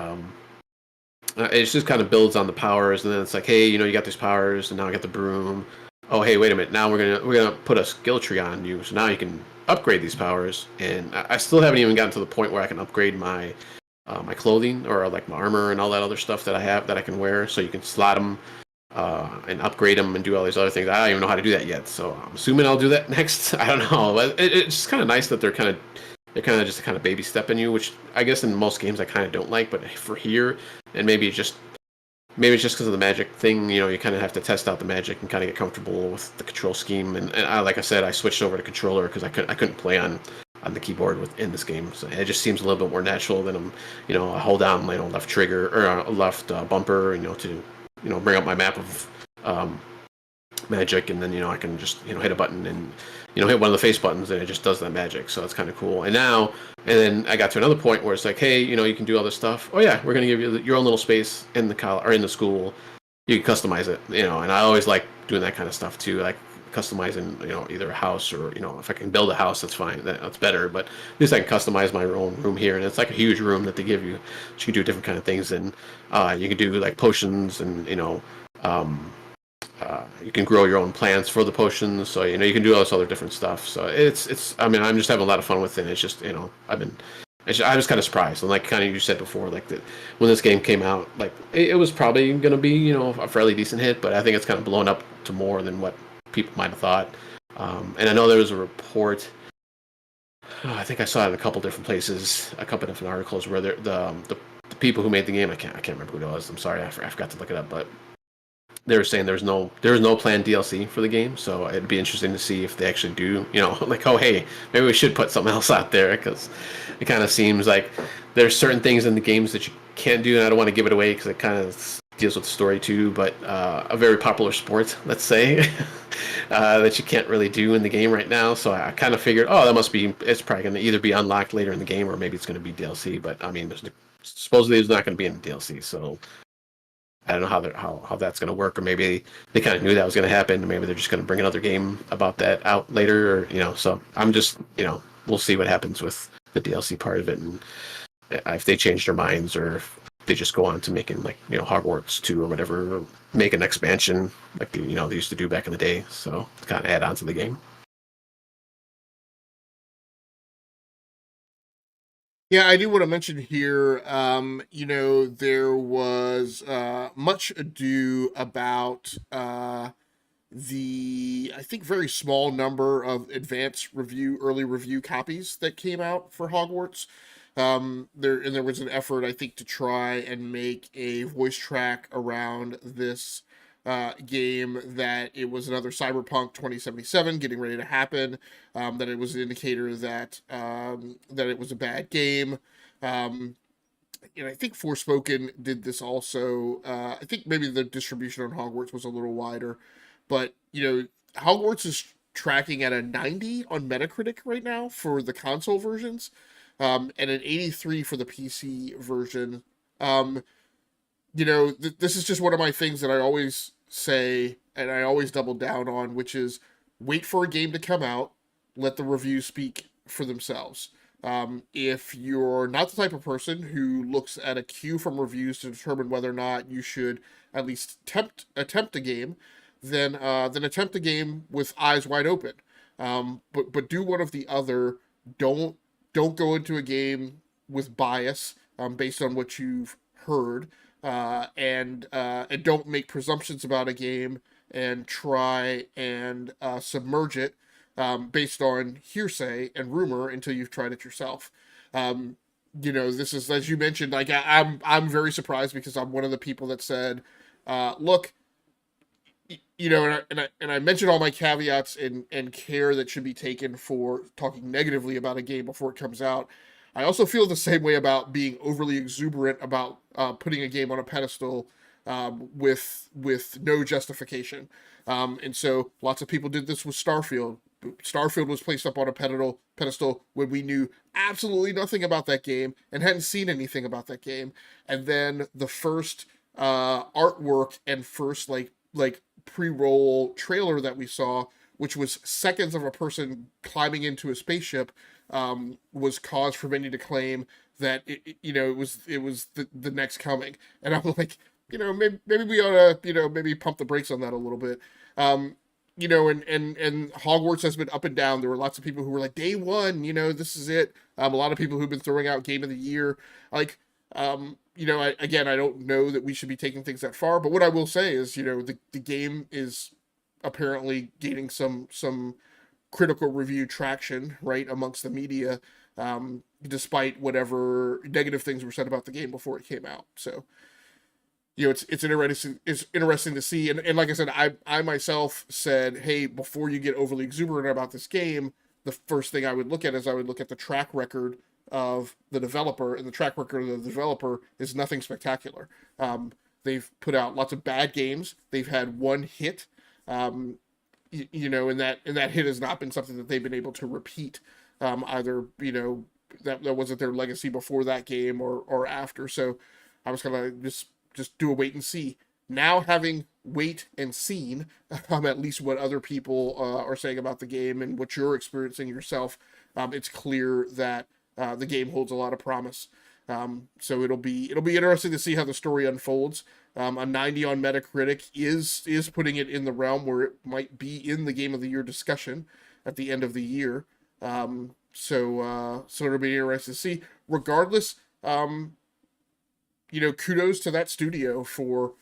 it just kind of builds on the powers, and then it's like, hey, you got these powers, and now I got the broom. Oh, hey, wait a minute, now we're gonna put a skill tree on you, so now you can upgrade these powers. And I still haven't even gotten to the point where I can upgrade my my clothing or like my armor and all that other stuff that I have that I can wear. So you can slot them and upgrade them and do all these other things. I don't even know how to do that yet, so I'm assuming I'll do that next. I don't know. It's just kind of nice that they're kind of just kind of baby stepping you, which I guess in most games I kind of don't like, but for here, and maybe it's just because of the magic thing, you kind of have to test out the magic and kind of get comfortable with the control scheme. And I, like I said, I switched over to controller because I couldn't play on the keyboard within this game. So it just seems a little bit more natural than I hold down left trigger or left bumper, to bring up my map of magic, and then I can just hit a button and hit one of the face buttons, and it just does that magic. So it's kind of cool. And then I got to another point where it's like, hey, you can do all this stuff. Oh yeah, we're gonna give you your own little space in the college or in the school. You can customize it, and I always like doing that kind of stuff too, like customizing, either a house or if I can build a house, that's fine, that's better. But at least I can customize my own room here, and it's like a huge room that they give you. So you can do different kind of things, and you can do like potions, and you can grow your own plants for the potions, so you can do all this other different stuff. So it's I mean, I'm just having a lot of fun with it. It's just I was kind of surprised, and like kind of you said before, like that when this game came out, like it was probably going to be a fairly decent hit, but I think it's kind of blown up to more than what people might have thought. And I know there was a report. I think I saw it in a couple different places, a couple different articles where the people who made the game, I can't remember who it was. I'm sorry, I forgot to look it up, but they were saying there was no planned DLC for the game, so it'd be interesting to see if they actually do, like, oh hey, maybe we should put something else out there, because it kind of seems like there's certain things in the games that you can't do, and I don't want to give it away because it kind of deals with the story too, but a very popular sport, let's say, that you can't really do in the game right now. So I kind of figured, oh, it's probably going to either be unlocked later in the game or maybe it's going to be DLC. But I mean, supposedly it's not going to be in the DLC, so I don't know how that's going to work, or maybe they kind of knew that was going to happen, or maybe they're just going to bring another game about that out later, or so I'm just we'll see what happens with the DLC part of it, and if they change their minds, or if they just go on to making like Hogwarts 2 or whatever, or make an expansion like they used to do back in the day, so to kind of add on to the game. Yeah, I do want to mention here, there was much ado about the, I think, very small number of early review copies that came out for Hogwarts. There was an effort, I think, to try and make a voice track around this game, that it was another Cyberpunk 2077 getting ready to happen, that it was an indicator that it was a bad game. I think Forspoken did this also. I think maybe the distribution on Hogwarts was a little wider, but Hogwarts is tracking at a 90 on Metacritic right now for the console versions, and an 83 for the PC version. This is just one of my things that I always say and I always double down on, which is wait for a game to come out, let the reviews speak for themselves. If you're not the type of person who looks at a queue from reviews to determine whether or not you should at least attempt a game, then attempt a game with eyes wide open. But do one of the other. Don't go into a game with bias based on what you've heard, and don't make presumptions about a game and try and submerge it based on hearsay and rumor until you've tried it yourself. This is, as you mentioned, like I'm very surprised, because I'm one of the people that said, look, and I mentioned all my caveats and care that should be taken for talking negatively about a game before it comes out. I also feel the same way about being overly exuberant about putting a game on a pedestal with no justification. And so lots of people did this with Starfield. Starfield was placed up on a pedestal when we knew absolutely nothing about that game and hadn't seen anything about that game. And then the first artwork and first like pre-roll trailer that we saw, which was seconds of a person climbing into a spaceship, was cause for many to claim that it was the next coming. And I'm like, maybe we ought to maybe pump the brakes on that a little bit. And Hogwarts has been up and down. There were lots of people who were like, day one, this is it. A lot of people who've been throwing out game of the year. Like, I don't know that we should be taking things that far, but what I will say is, the game is apparently gaining some critical review traction, right, amongst the media, despite whatever negative things were said about the game before it came out. So, it's interesting to see. And like I said, I myself said, hey, before you get overly exuberant about this game, the first thing I would look at is I would look at the track record of the developer, and the track record of the developer is nothing spectacular. They've put out lots of bad games. They've had one hit, and that hit has not been something that they've been able to repeat. Either that wasn't their legacy before that game or after. So I was gonna just do a wait and see. Now, having wait and seen at least what other people are saying about the game and what you're experiencing yourself, it's clear that the game holds a lot of promise. So it'll be interesting to see how the story unfolds. A 90 on Metacritic is putting it in the realm where it might be in the Game of the Year discussion at the end of the year. So it'll be interesting to see. Regardless, kudos to that studio for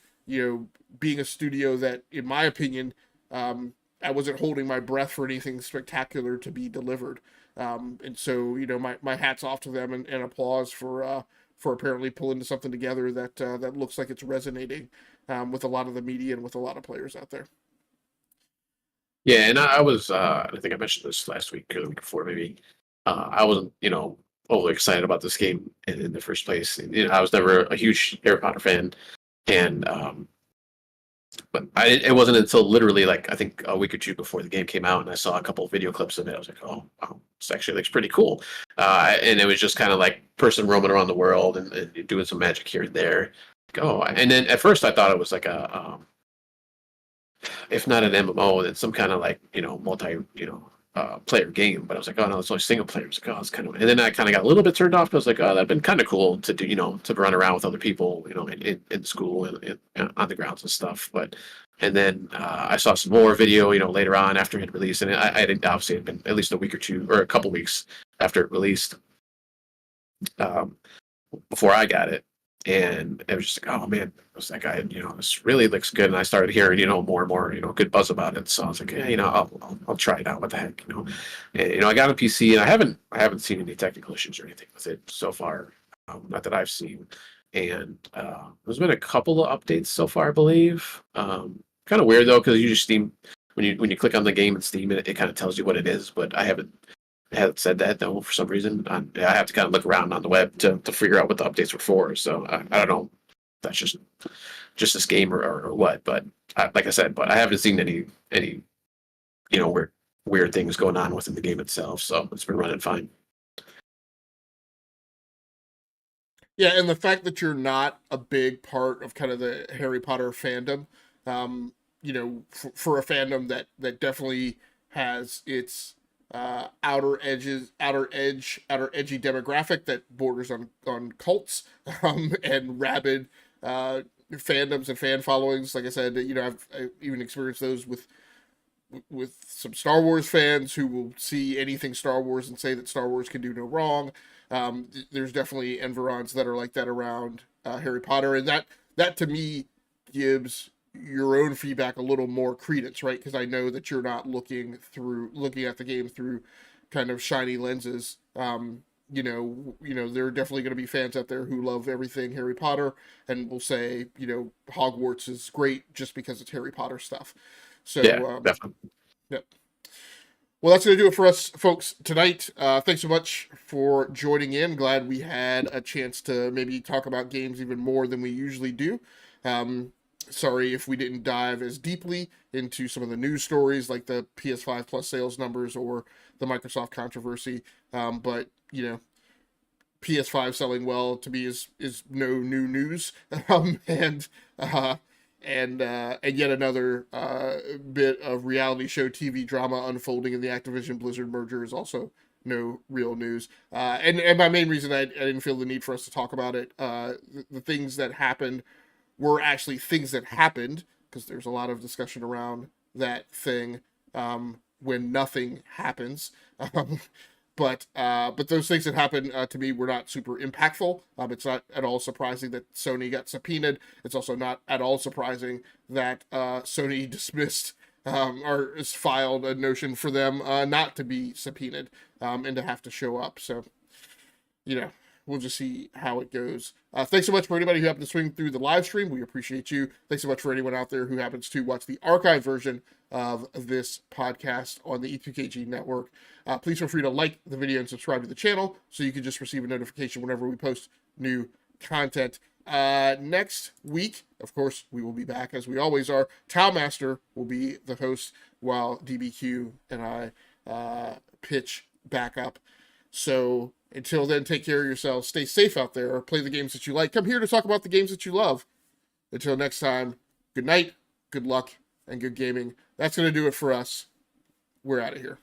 being a studio that, in my opinion, I wasn't holding my breath for anything spectacular to be delivered. And so, my hat's off to them, and applause for apparently pulling something together that looks like it's resonating with a lot of the media and with a lot of players out there. Yeah, and I was, I think I mentioned this last week or the week before, maybe. I wasn't, overly excited about this game in the first place. I was never a huge Harry Potter fan, and but it wasn't until literally, like, I think a week or two before the game came out, and I saw a couple of video clips of it. I was like, oh, wow, this actually looks pretty cool. And it was just kind of like person roaming around the world and doing some magic here and there. Like, oh, and then at first I thought it was like a, if not an MMO, then some kind of like, multi, player game. But I was like, oh no, it's only single player. I was like, oh, it's kind of, and then I kind of got a little bit turned off. But I was like, oh, that'd been kind of cool to do, to run around with other people, in school and on the grounds and stuff. But, and then I saw some more video, later on after it had released, and I didn't, obviously, it had been at least a week or two or a couple weeks after it released, before I got it. And it was just like, oh man, was that guy? This really looks good. And I started hearing, more and more, good buzz about it. So I was like, yeah, I'll try it out. What the heck, And, I got a PC, and I haven't seen any technical issues or anything with it so far, not that I've seen. And there's been a couple of updates so far, I believe. Kind of weird though, because usually Steam, when you click on the game in Steam, it kind of tells you what it is. But I haven't said that though for some reason. I have to kind of look around on the web to figure out what the updates were for. So I don't know if that's just this game or what. But like I said, but I haven't seen any weird things going on within the game itself. So it's been running fine. Yeah, and the fact that you're not a big part of kind of the Harry Potter fandom, for a fandom that definitely has its outer edgy demographic that borders on cults, and rabid fandoms and fan followings. Like I said, I've even experienced those with some Star Wars fans who will see anything Star Wars and say that Star Wars can do no wrong. There's definitely environs that are like that around Harry Potter, and that to me gives your own feedback a little more credence, right? Because I know that you're not looking at the game through kind of shiny lenses. There are definitely going to be fans out there who love everything Harry Potter and will say, Hogwarts is great just because it's Harry Potter stuff. So, yeah, definitely. Yep. Well, that's going to do it for us, folks, tonight. Thanks so much for joining in. Glad we had a chance to maybe talk about games even more than we usually do. Sorry if we didn't dive as deeply into some of the news stories like the PS5 Plus sales numbers or the Microsoft controversy. But, PS5 selling well to me is no new news. And yet another bit of reality show TV drama unfolding in the Activision Blizzard merger is also no real news. And my main reason I didn't feel the need for us to talk about it, the things that happened were actually things that happened, because there's a lot of discussion around that thing when nothing happens. But those things that happened to me were not super impactful. It's not at all surprising that Sony got subpoenaed. It's also not at all surprising that Sony dismissed or has filed a notion for them not to be subpoenaed and to have to show up. So, we'll just see how it goes. Thanks so much for anybody who happened to swing through the live stream. We appreciate you. Thanks so much for anyone out there who happens to watch the archive version of this podcast on the E2KG network. Please feel free to like the video and subscribe to the channel so you can just receive a notification whenever we post new content. Next week, of course, we will be back as we always are. Towmaster will be the host while DBQ and I pitch back up. So until then, take care of yourselves. Stay safe out there. Play the games that you like. Come here to talk about the games that you love. Until next time, good night, good luck, and good gaming. That's going to do it for us. We're out of here.